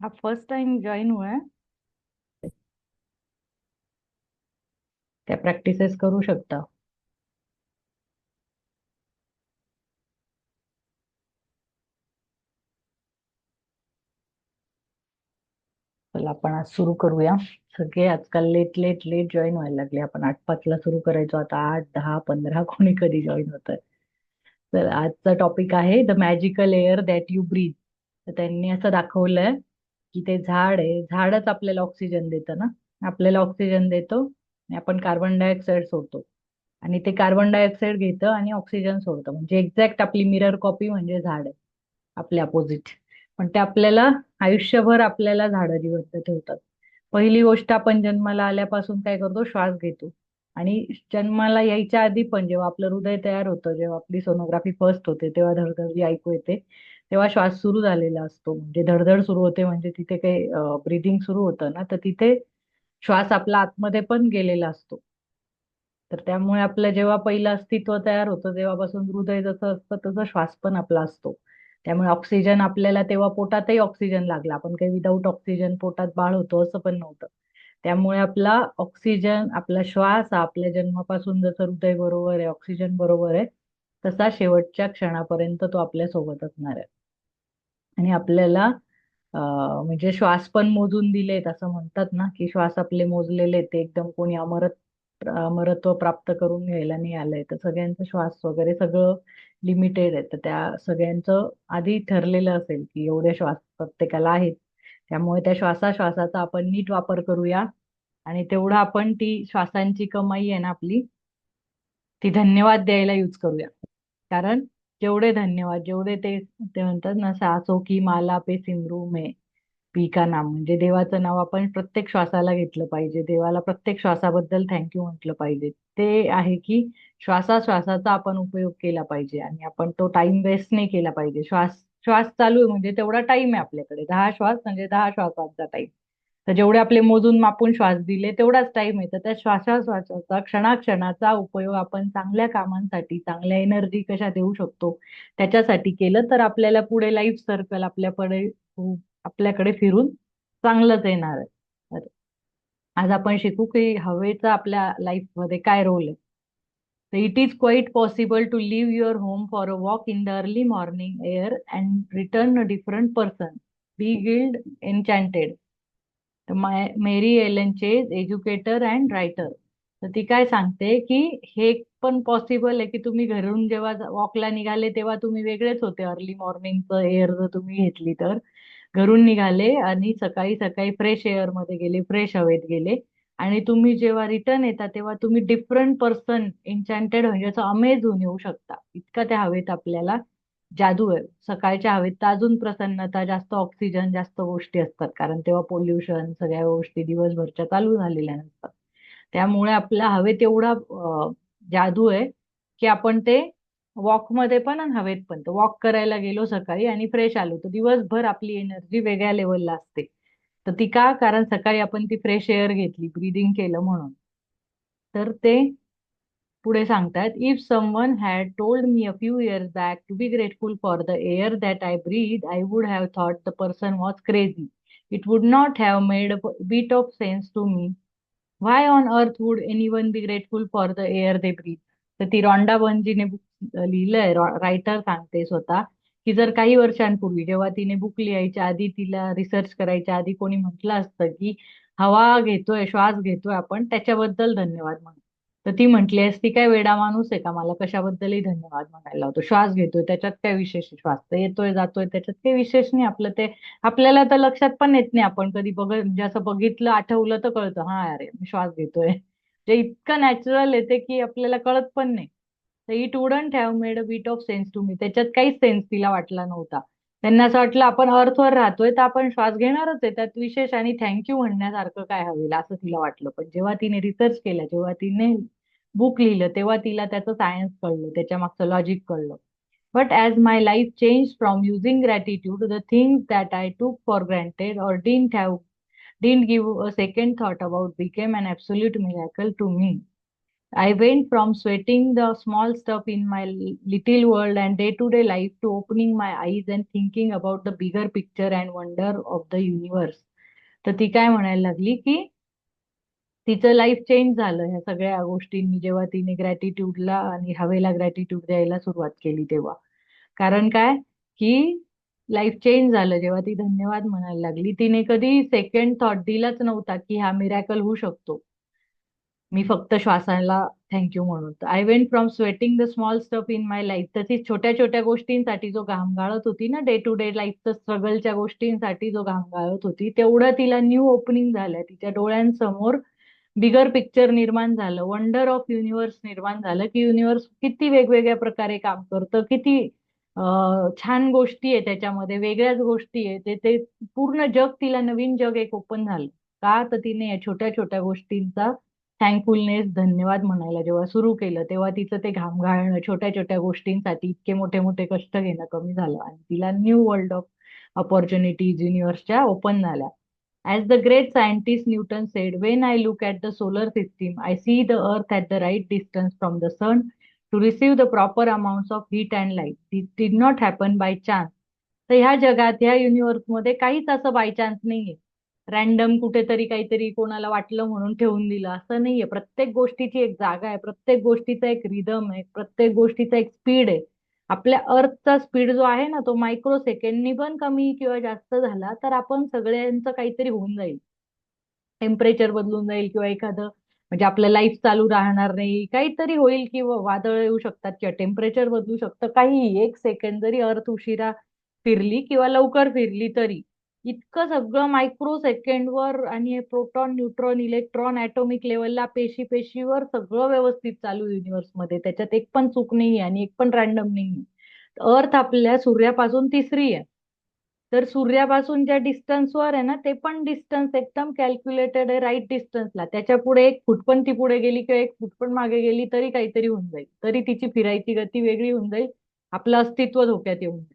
आप first time join हुआ है? त्या प्रॅक्टिसेस करू शकता. चला आपण आज सुरू करूया. सगळे आजकाल लेट लेट लेट जॉईन व्हायला लागले. आपण 8:05 सुरू करायचो, आता 8, 10, 15 कोणी कधी जॉईन होत आहे. तर आजचा टॉपिक आहे the magical air that you breathe. तर त्यांनी असं दाखवलंय की ते झाड आहे, झाडच आपल्याला ऑक्सिजन देतं ना. आपल्याला ऑक्सिजन देतो आणि आपण कार्बन डायऑक्साईड सोडतो. आणि ते कार्बन डायऑक्साईड घेतं आणि ऑक्सिजन सोडतं, म्हणजे एक्झॅक्ट आपली मिरर कॉपी म्हणजे झाड आहे, आपले अपोजिट. पण ते आपल्याला आयुष्यभर आपल्याला झाडं जिवंत ठेवतात. पहिली गोष्ट, आपण जन्माला आल्यापासून काय करतो? श्वास घेतो. आणि जन्माला यायच्या आधी पण जेव्हा आपलं हृदय तयार होतं, जेव्हा आपली सोनोग्राफी फर्स्ट होते, तेव्हा धडधड जी ऐकू येते, तेव्हा श्वास सुरू झालेला असतो. म्हणजे धडधड सुरू होते म्हणजे तिथे काही ब्रिदिंग सुरू होतं ना, तर तिथे श्वास आपला आतमध्ये पण गेलेला असतो. तर त्यामुळे आपलं जेव्हा पहिलं अस्तित्व तयार होतं तेव्हापासून हृदय जसं असतं तसं श्वास पण आपला असतो. त्यामुळे ऑक्सिजन आपल्याला तेव्हा पोटातही ऑक्सिजन लागला. आपण काही विदाऊट ऑक्सिजन पोटात बाळ होतो असं पण नव्हतं. त्यामुळे आपला ऑक्सिजन, आपला श्वास हा आपल्या जन्मापासून जसं हृदय बरोबर आहे, ऑक्सिजन बरोबर आहे, तसा शेवटच्या क्षणापर्यंत तो आपल्या सोबत असणार आहे. आणि आपल्याला म्हणजे श्वास पण मोजून दिलेत असं म्हणतात ना, की श्वास आपले मोजलेले ते एकदम कोणी अमरत्व प्राप्त करून घ्यायला नाही आलंय. तर सगळ्यांचं श्वास वगैरे सगळं लिमिटेड आहे. तर त्या सगळ्यांचं आधी ठरलेलं असेल की एवढे श्वास प्रत्येकाला आहेत. त्यामुळे त्या श्वासाचा आपण नीट वापर करूया. आणि तेवढं आपण ती श्वासांची कमाई आहे ना आपली, ती धन्यवाद द्यायला यूज करूया. कारण जेवढे धन्यवाद, जेवढे ते ते म्हणतात ना, सासो की माला पे सिमरू में पी का नाम, म्हणजे देवाचं नाव आपण प्रत्येक श्वासाला घेतलं पाहिजे. देवाला प्रत्येक श्वासाबद्दल थँक्यू म्हटलं पाहिजे. ते आहे की श्वासाचा आपण उपयोग केला पाहिजे आणि आपण तो टाइम वेस्ट नाही केला पाहिजे. श्वास श्वास चालू आहे म्हणजे तेवढा टाइम आहे आपल्याकडे. 10 श्वास म्हणजे 10 श्वासाचा टाइम. तर जेवढे आपले मोजून मापून श्वास दिले तेवढाच टाइम आहे. तर त्या श्वासाचा क्षणाक्षणाचा उपयोग आपण चांगल्या कामांसाठी, चांगल्या एनर्जी कशा देऊ शकतो त्याच्यासाठी केलं तर आपल्याला पुढे लाईफ सर्कल आपल्याकडे फिरून चांगलंच येणार आहे. तर आज आपण शिकू की हवेचा आपल्या लाईफ मध्ये काय रोल आहे. So it is quite possible to leave your home for a walk in the early morning air and return a different person. Be guild enchanted. तर Mary Ellen Chase, educator and writer. तर ती काय सांगते की हे पण possible आहे की तुम्ही घरून जेव्हा वॉकला निघाले तेव्हा तुम्ही वेगळेच होते. अर्ली मॉर्निंगचं एअर जर तुम्ही घेतली तर घरून निघाले आणि सकाळी सकाळी फ्रेश एअर मध्ये गेले, फ्रेश हवेत गेले, आणि तुम्ही जेव्हा रिटर्न येता तेव्हा तुम्ही डिफरंट पर्सन, एन्चॅन्टेड म्हणजे असं अमेज होऊन येऊ शकता. इतका त्या हवेत आपल्याला जादू आहे. सकाळच्या हवेत तर अजून प्रसन्नता, जास्त ऑक्सिजन, जास्त गोष्टी असतात, कारण तेव्हा पोल्युशन, सगळ्या गोष्टी दिवसभरच्या चालू झालेल्या नसतात. त्यामुळे आपल्या हवेत एवढा जादू आहे की आपण ते वॉकमध्ये पण आणि हवेत पण. तर वॉक करायला गेलो सकाळी आणि फ्रेश आलो तर दिवसभर आपली एनर्जी वेगळ्या लेवलला असते. तर ती का? कारण सकाळी आपण ती फ्रेश एअर घेतली, ब्रीदिंग केलं म्हणून. तर ते पुढे सांगतात, if someone had told me a few years back to be grateful for the air that I breathe, I would have thought the person was crazy. It would not have made a bit of sense to me. Why on earth would anyone be grateful for the air they breathe. तर ती रॉन्डा बंजीने book लिहिलंय, writer सांगते स्वतः, की जर काही वर्षांपूर्वी जेव्हा तिने बुक लिहायच्या आधी, तिला रिसर्च करायच्या आधी कोणी म्हटलं असतं की हवा घेतोय, श्वास घेतोय आपण, त्याच्याबद्दल धन्यवाद म्हणा, तर ती म्हटली असती काय वेडा माणूस आहे का, मला कशाबद्दलही धन्यवाद म्हणायला होतो. श्वास घेतोय त्याच्यात काय विशेष आहे? श्वास तर येतोय जातोय त्याच्यात काही विशेष नाही. आपलं ते आपल्याला तर लक्षात पण येत नाही. आपण कधी म्हणजे असं बघितलं, आठवलं तर कळतं, हा अरे मी श्वास घेतोय. ते इतकं नॅचरल येते की आपल्याला कळत पण नाही. तर it wouldn't have made a bit of sense to me, त्याच्यात काहीच सेन्स तिला वाटला नव्हता. त्यांना असं वाटलं आपण अर्थवर राहतोय तर आपण श्वास घेणारच आहे, त्यात विशेष आणि थँक्यू म्हणण्यासारखं काय हवेल असं तिला वाटलं. पण जेव्हा तिने रिसर्च केला, जेव्हा तिने बुक लिहिलं, तेव्हा तिला त्याचं सायन्स कळलं, त्याच्या मागचं लॉजिक कळलं. But as my life changed from using gratitude, the things that I took for granted or didn't give a second thought about became an absolute miracle to me. I went from sweating the small stuff in my little world and day to day life to opening my eyes and thinking about the bigger picture and wonder of the universe. तर ती काय म्हणायला लागली की तिचं life change झालं ह्या सगळ्या गोष्टींनी, जेव्हा तिने ग्रॅटिट्यूडला आणि हवेला ग्रॅटिट्यूड द्यायला सुरुवात केली तेव्हा. कारण काय, की लाईफ चेंज झालं जेव्हा ती धन्यवाद म्हणायला लागली. तिने कधी सेकंड थॉट दिलाच नव्हता की हा मिरॅकल होऊ शकतो, मी फक्त श्वासाला थँक्यू म्हणून. I went from sweating the small stuff in my life. तशीच छोट्या छोट्या गोष्टींसाठी जो घाम गाळत होती ना, डे टू डे लाईफचं स्ट्रगलच्या गोष्टींसाठी जो घाम गाळत होती, तेवढं तिला न्यू ओपनिंग झालं. तिच्या डोळ्यांसमोर बिगर पिक्चर निर्माण झालं, वंडर ऑफ युनिव्हर्स निर्माण झालं, की युनिव्हर्स किती वेगवेगळ्या प्रकारे काम करतं, किती छान गोष्टी आहे त्याच्यामध्ये, वेगळ्याच गोष्टी आहे. ते पूर्ण जग, तिला नवीन जग एक ओपन झालं. का तर तिने या छोट्या छोट्या गोष्टींचा थँकफुलनेस, धन्यवाद म्हणायला जेव्हा सुरू केलं, तेव्हा तिचं ते घाम घालणं, छोट्या छोट्या गोष्टींसाठी इतके मोठे मोठे कष्ट घेणं कमी झालं आणि तिला न्यू वर्ल्ड ऑफ ऑपॉर्च्युनिटीज युनिव्हर्सच्या ओपन झाल्या. As the great scientist Newton said, when I look at the solar system, I see the earth at the right distance from the sun to receive the proper amounts of heat and light. This did not happen by chance. तर ह्या जगात, ह्या युनिव्हर्समध्ये काहीच असं by chance नाहीये. Random कुठेतरी काहीतरी कोणाला वाटलं म्हणून ठेवून दिलं असं नाहीये. प्रत्येक गोष्टीची एक जागा आहे, प्रत्येक गोष्टीचा एक रिदम आहे, प्रत्येक गोष्टीचा एक स्पीड आहे. आपल्या अर्थचा स्पीड जो आहे ना, तो मायक्रो सेकंडनी पण कमी किंवा जास्त झाला तर आपण सगळ्यांचं काहीतरी होऊन जाईल. टेम्परेचर बदलून जाईल किंवा एखादं, म्हणजे आपलं लाईफ चालू राहणार नाही, काहीतरी होईल किंवा वादळ येऊ शकतात किंवा टेम्परेचर बदलू शकतं. काही एक सेकंड जरी अर्थ उशिरा फिरली किंवा लवकर फिरली तरी इतकं सगळं मायक्रो सेकंडवर, आणि हे प्रोटॉन, न्यूट्रॉन, इलेक्ट्रॉन, ॲटॉमिक लेवलला, पेशी पेशीवर सगळं व्यवस्थित चालू युनिव्हर्समध्ये. त्याच्यात एक पण चूक नाहीये आणि एक पण रॅन्डम नाहीये. अर्थ आपल्या सूर्यापासून तिसरी आहे. तर सूर्यापासून ज्या डिस्टन्सवर आहे ना, ते पण डिस्टन्स एकदम कॅल्क्युलेटेड आहे, राईट डिस्टन्सला. त्याच्या पुढे एक फूट पण ती पुढे गेली किंवा एक फूट पण मागे गेली तरी काहीतरी होऊन जाईल, तरी तिची फिरायची गती वेगळी होऊन जाईल, आपलं अस्तित्व धोक्यात येऊन जाईल.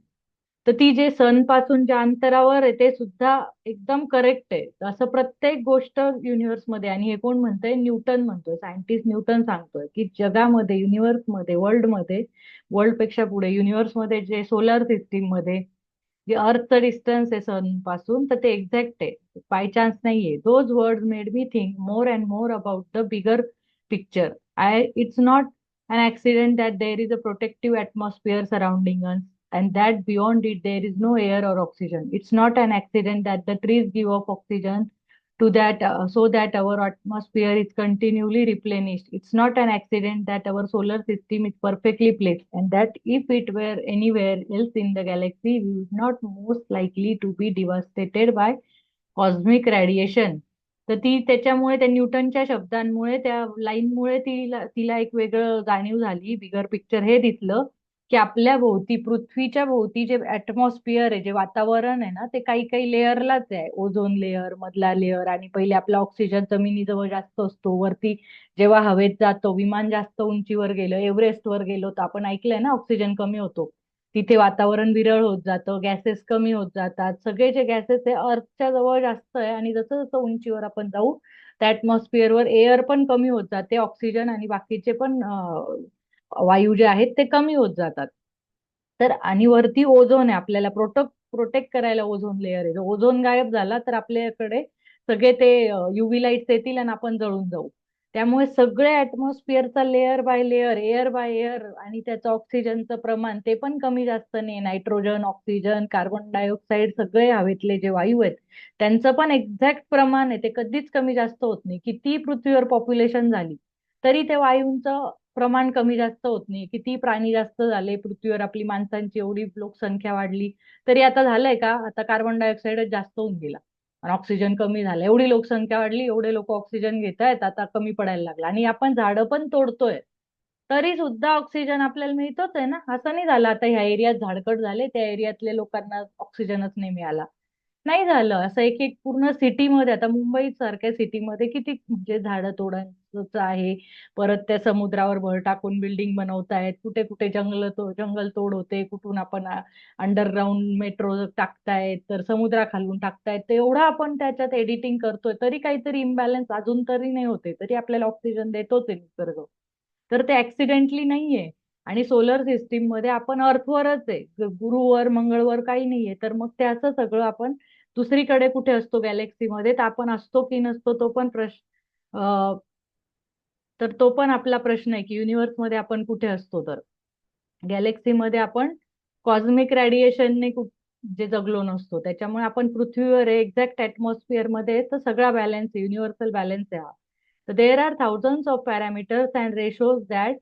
तर ती जे सन पासून ज्या अंतरावर आहे ते सुद्धा एकदम करेक्ट आहे. असं प्रत्येक गोष्ट युनिव्हर्समध्ये, आणि हे कोण म्हणतंय? न्यूटन म्हणतोय, सायंटिस्ट न्यूटन सांगतोय की जगामध्ये, युनिव्हर्समध्ये, वर्ल्डमध्ये, वर्ल्डपेक्षा पुढे युनिव्हर्समध्ये, जे सोलर सिस्टीम मध्ये जे अर्थचं डिस्टन्स आहे सन पासून, तर ते एक्झॅक्ट आहे, बाय चान्स नाहीये. Those words made me think more and more about the bigger picture. It's not an accident that there is a protective atmosphere surrounding us and that beyond it there is no air or oxygen. It's not an accident that the trees give off oxygen to that so that our atmosphere is continually replenished. It's not an accident that our solar system is perfectly placed and that if it were anywhere else in the galaxy, we would not most likely to be devastated by cosmic radiation. तर ती त्याच्यामुळे, त्या न्यूटनच्या शब्दांमुळे, त्या लाईनमुळे तिला तिला एक वेगळं जाणीव झाली, बिगर पिक्चर हे दिसलं की आपल्या भोवती, पृथ्वीच्या भोवती जे ऍटमॉस्फिअर आहे, जे वातावरण आहे ना, ते काही काही लेअरलाच आहे. ओझोन लेअर, मधला लेअर, आणि पहिले आपला ऑक्सिजन जमिनीजवळ जास्त असतो. वरती जेव्हा हवेत जातो, विमान जास्त उंचीवर गेलं, एव्हरेस्टवर गेलो, तर आपण ऐकलंय ना, ऑक्सिजन कमी होतो. तिथे वातावरण विरळ होत जातं, गॅसेस कमी होत जातात. सगळे जे गॅसेस आहे अर्थच्या जवळ जास्त आहे, आणि जसं जसं उंचीवर आपण जाऊ त्या ऍटमॉस्फिअरवर एअर पण कमी होत जाते, ऑक्सिजन आणि बाकीचे पण वायू जे आहेत ते कमी होत जातात. तर आणि वरती ओझोन आहे, आपल्याला प्रोटेक्ट करायला ओझोन लेअर आहे. जर ओझोन गायब झाला तर आपल्याकडे सगळे ते युव्ही लाईट्स येतील आणि आपण जळून जाऊ. त्यामुळे सगळे ऍटमॉस्फिअरचा layer by layer, air by air, आणि त्याचं ऑक्सिजनचं प्रमाण ते पण कमी जास्त नाही. नायट्रोजन, ऑक्सिजन, कार्बन डायऑक्साईड, सगळे हवेतले जे वायू आहेत त्यांचं पण एक्झॅक्ट प्रमाण आहे, ते कधीच कमी जास्त होत नाही. किती पृथ्वीवर पॉप्युलेशन झाली तरी त्या वायूंचं प्रमाण कमी जास्त होत नाही. किती प्राणी जास्त झाले पृथ्वीवर, आपली माणसांची एवढी लोकसंख्या वाढली तरी आता झालंय का, आता कार्बन डायऑक्साईडच जास्त होऊन गेला आणि ऑक्सिजन कमी झाला. एवढी लोकसंख्या वाढली, एवढे लोक ऑक्सिजन घेत आहेत, आता कमी पडायला लागला. आणि आपण झाडं पण तोडतोय तरी सुद्धा ऑक्सिजन आपल्याला मिळतोच आहे ना. असं नाही झालं आता ह्या एरियात झाडकट झाले, त्या एरियातल्या लोकांना ऑक्सिजनच नाही मिळाला. नाही झालं असं. एक एक पूर्ण सिटीमध्ये, आता मुंबई सारख्या सिटीमध्ये किती म्हणजे झाडं तोडायचं आहे. परत त्या समुद्रावर भर टाकून बिल्डिंग बनवतायत, कुठे कुठे जंगल तोड होते, कुठून आपण अंडरग्राऊंड मेट्रो टाकतायत, तर समुद्राखालून टाकतायत. तर एवढं आपण त्याच्यात एडिटिंग करतोय तरी काहीतरी इम्बॅलन्स अजून तरी नाही होते, तरी आपल्याला ऑक्सिजन देतोच आहे निसर्ग. तर ते ऍक्सिडेंटली नाहीये. आणि सोलर सिस्टीम मध्ये आपण अर्थवरच आहे, गुरुवर मंगळवर काही नाहीये. तर मग त्याचं सगळं आपण दुसरीकडे कुठे असतो गॅलेक्सीमध्ये, तर आपण असतो की नसतो तो पण प्रश्न. तर तो पण आपला प्रश्न आहे की युनिव्हर्स मध्ये आपण कुठे असतो. तर गॅलेक्सीमध्ये आपण कॉस्मिक रेडिएशनने जे जगलो नसतो, त्याच्यामुळे आपण पृथ्वीवर आहे एक्झॅक्ट ऍटमॉस्फिअर मध्ये, तर सगळा बॅलन्स आहे, युनिव्हर्सल बॅलन्स आहे हा. तर there are thousands of parameters and ratios that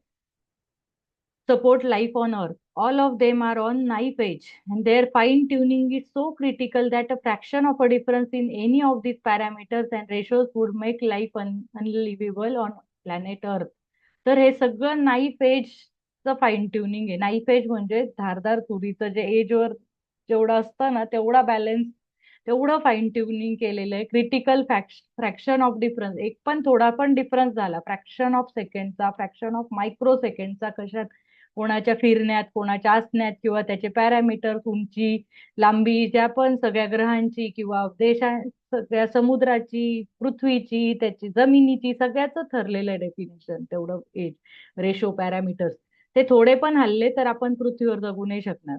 support life on Earth. All of them are on knife edge, and their fine tuning is so critical that a fraction of a difference in any of these parameters and ratios would make life unlivable on planet Earth. तर हे सगळं knife एजचं fine tuning आहे. Knife age म्हणजे धारदार सुरीचं जे एजवर जेवढं असतं ना, तेवढा बॅलन्स, तेवढं फाईन ट्युनिंग केलेलं आहे. क्रिटिकल फ्रॅक्शन ऑफ डिफरन्स, एक पण थोडा पण डिफरन्स झाला फ्रॅक्शन ऑफ सेकंडचा, फ्रॅक्शन ऑफ मायक्रो सेकंडचा, कशात, कोणाच्या फिरण्यात, कोणाच्या असण्यात, किंवा त्याचे पॅरामीटर्स, उंची, लांबी, ज्या पण सगळ्या ग्रहांची किंवा सगळ्या समुद्राची, पृथ्वीची, त्याची जमिनीची, सगळ्याच ठरलेलं आहे डेफिनेशन तेवढं एज, रेशो, पॅरामीटर्स. ते थोडे पण हल्ले तर आपण पृथ्वीवर जगू नाही शकणार.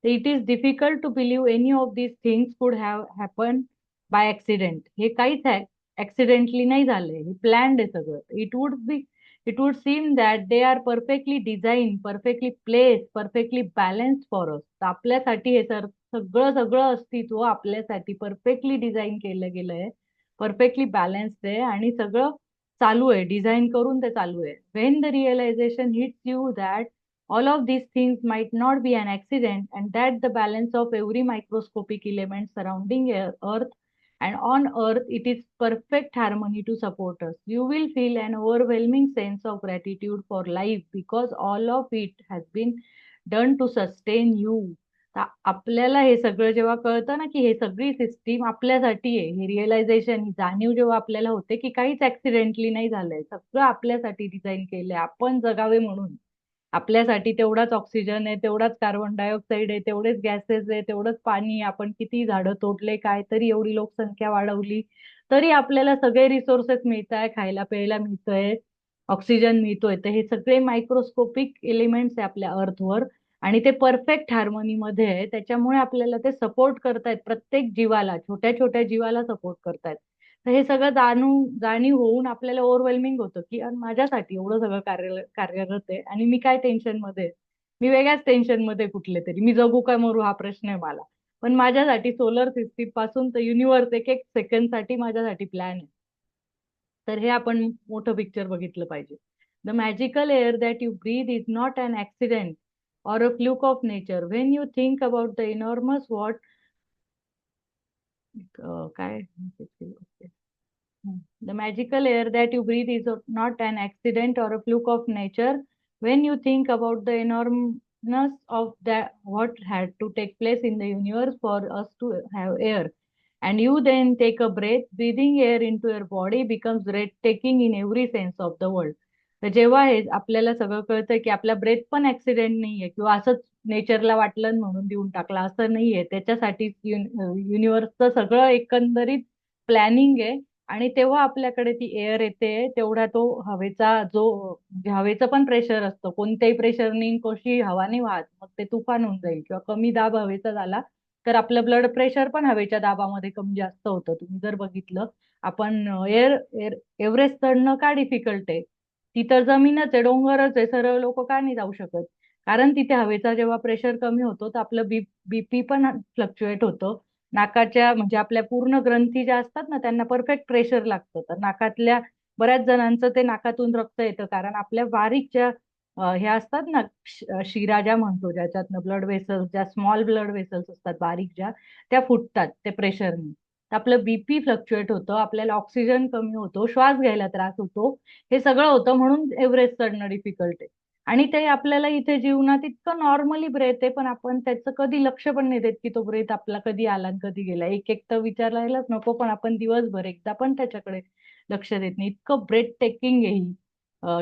It is difficult to believe any of these things could have happen by accident. हे काहीच ऍक्सिडेंटली नाही झालंय, हे प्लॅन्ड आहे सगळं. It would seem that they are perfectly design, perfectly place, perfectly balanced for us. आपल्यासाठी हे सगळं सगळं अस्तित्व आपल्यासाठी परफेक्टली डिझाईन केलं गेलंय, परफेक्टली बॅलन्स्ड आहे, आणि सगळं चालू आहे, डिझाईन करून ते चालू आहे. When the realisation hits you that all of these things might not be an accident, and that the balance of every microscopic element surrounding Earth and on Earth it is perfect harmony to support us, you will feel an overwhelming sense of gratitude for life because all of it has been done to sustain you. आपल्याला हे सगळं जेव्हा कळतं ना, की हे सगळी system आपल्यासाठी आहे, हे रिअलायझेशन, ही जाणीव जेव्हा आपल्याला होते की काहीच ऍक्सिडेंटली नाही झालंय, सगळं आपल्यासाठी डिझाईन केलंय, आपण जगावे म्हणून. आपल्यासाठी तेवढाच ऑक्सिजन आहे, तेवढाच कार्बन डायऑक्साईड आहे, तेवढेच गॅसेस आहे, तेवढंच पाणी. आपण किती झाडं तोडले, काय तरी एवढी लोकसंख्या वाढवली, तरी आपल्याला सगळे रिसोर्सेस मिळत आहे, खायला प्यायला मिळतंय, ऑक्सिजन मिळतोय. तर हे सगळे मायक्रोस्कोपिक एलिमेंट्स आहे आपल्या अर्थवर, आणि ते परफेक्ट हार्मोनीमध्ये आहे. त्याच्यामुळे आपल्याला ते सपोर्ट करतायत, प्रत्येक जीवाला, छोट्या छोट्या जीवाला सपोर्ट करतायत. तर हे सगळं जाणीव होऊन आपल्याला ओव्हरवेल्मिंग होतं की यार, माझ्यासाठी एवढं सगळं कार्यरत आहे, आणि मी काय टेन्शन मध्ये, मी वेगळ्याच टेन्शन मध्ये कुठले तरी, मी जगू का मरू हा प्रश्न आहे मला. पण माझ्यासाठी सोलर सिस्टीम पासून तर युनिव्हर्स एक एक सेकंड साठी माझ्यासाठी प्लॅन आहे. तर हे आपण मोठं पिक्चर बघितलं पाहिजे. The magical air that you breathe is not an accident or a fluke of nature. When you think about the enormous काय, the magical air that you breathe is not an accident or a fluke of nature. When you think about the enormousness of that, what had to take place in the universe for us to have air, and you then take a breath, breathing air into your body becomes breathtaking in every sense of the word. तर जेव्हा हे आपल्याला सगळं कळतं की आपला breath पण accident नाहीये, किंवा असंच नेचरला वाटलं म्हणून देऊन टाकला, असं नाहीये. त्याच्यासाठी युनिव्हर्सचं सगळं एकंदरीत प्लॅनिंग आहे. आणि तेव्हा आपल्याकडे ती एअर येते, तेवढा तो हवेचा जो, म्हणजे हवेचं पण प्रेशर असतं, कोणत्याही प्रेशरनी कशी हवा नाही वाहत, मग ते तुफान होऊन जाईल. किंवा कमी दाब हवेचा झाला तर आपलं ब्लड प्रेशर पण हवेच्या दाबामध्ये कमी जास्त होतं. तुम्ही जर बघितलं, आपण एव्हरेस्ट चढणं का डिफिकल्ट आहे, तिथं जमीनच आहे, डोंगरच आहे, सरळ लोक का नाही जाऊ शकत, कारण तिथे हवेचा जेव्हा प्रेशर कमी होतो तर आपलं बीपी पण फ्लक्च्युएट होतं. नाकाच्या, म्हणजे आपल्या पूर्ण ग्रंथी ज्या असतात ना, त्यांना परफेक्ट प्रेशर लागतं. तर नाकातल्या बऱ्याच जणांचं ते नाकातून रक्त येतं, कारण आपल्या बारीक ज्या ह्या असतात ना, शिरा ज्या म्हणतो, ज्याच्यातनं ब्लड वेसल्स, ज्या स्मॉल ब्लड वेसल्स असतात बारीक ज्या, त्या फुटतात ते प्रेशरनी. आपलं बीपी फ्लक्च्युएट होतं, आपल्याला ऑक्सिजन कमी होतो, श्वास घ्यायला त्रास होतो. हे सगळं होतं म्हणून एव्हरेस्ट चढणं डिफिकल्ट आहे. आणि ते आपल्याला इथे जीवनात इतकं नॉर्मली ब्रेथ आहे, पण आपण त्याचं कधी लक्ष पण नाही देत की तो ब्रेथ आपला कधी आला आणि कधी गेला. एक एक तर विचारायलाच नको, पण आपण दिवसभर एकदा पण त्याच्याकडे लक्ष देत नाही. इतकं ब्रेथ टेकिंग आहे ही.